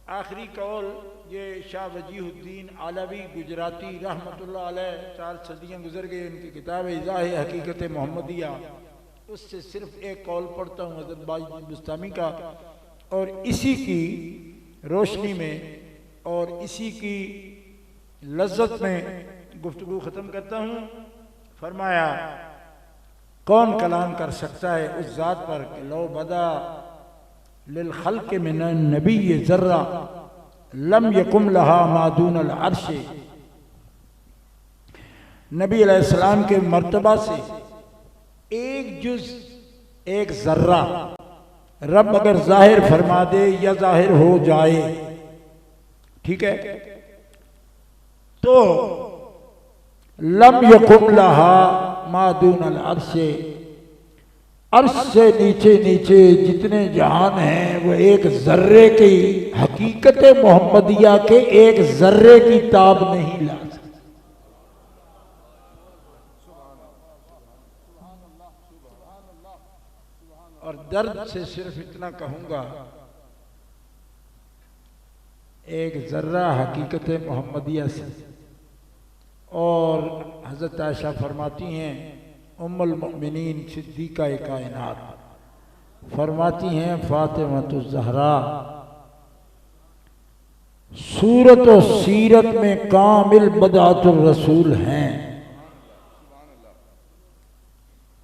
आखिरी कौल ये शाह वजीहुद्दीन आलवी गुजराती रहमतुल्लाह अलैह, 4 सदियाँ गुजर गई, उनकी किताब इज़ाह हकीकत मोहम्मदिया, उससे सिर्फ एक कौल पढ़ता हूँ हज़रत बाज़ बुस्तामी का, और इसी की रोशनी में और इसी की लज्जत में गुफ्तगू ख़त्म करता हूँ। फरमाया, कौन कलाम कर सकता है उस ज़ात पर कि लो बदा लिल खल्क़ मिन नबी ज़र्रा लम यकुम लहा मादून अल अर्श। नबी अलैहिस्सलाम के मर्तबा से एक जुज़, एक ज़र्रा रब अगर जाहिर फरमा दे या जाहिर हो जाए, ठीक है, तो लम यकुम लहा मादून अल अर्श, अर्श से नीचे नीचे जितने जहान हैं वो एक जर्रे की हकीकत मोहम्मदिया के एक जर्रे की ताब नहीं ला सकते। और दर्द से सिर्फ इतना कहूंगा, एक जर्रा हकीकत मोहम्मदिया से। और हज़रत आयशा फरमाती हैं, उम्मुल मोमिनीन सिद्दीक़ा कायनात फरमाती हैं, फातिमा ज़हरा सूरत और सीरत में कामिल बदातुर रसूल हैं।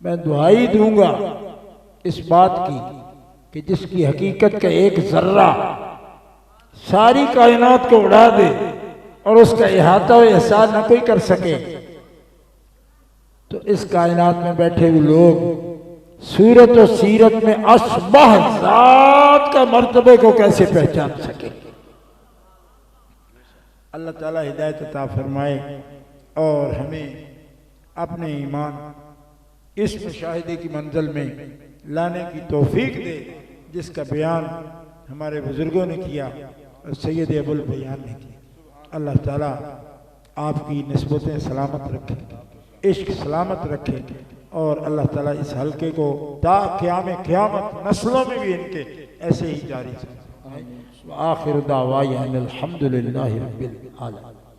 मैं दुआई दूंगा इस बात की कि जिसकी हकीकत का एक जर्रा सारी कायनात को उड़ा दे और उसका इहाता और एहसास न कोई कर सके, तो इस कायनात में बैठे हुए लोग सूरत और सीरत में अशबह ज़ात का मर्तबे को कैसे पहचान सके। अल्लाह ताला हिदायत अता फरमाए और हमें अपने ईमान इस मुशाहिदे की मंजिल में लाने की तौफीक दे जिसका बयान हमारे बुजुर्गों ने किया और सैयद अबुल बयान ने किया। अल्लाह ताला आपकी निस्बतें सलामत रखे, इश्क सलामत रखे, और अल्लाह ताला इस हल्के को ता क़यामत नस्लों में भी इनके ऐसे ही जारी रखे। आखिर दावा अल्हम्दुलिल्लाहि रब्बिल आलमीन।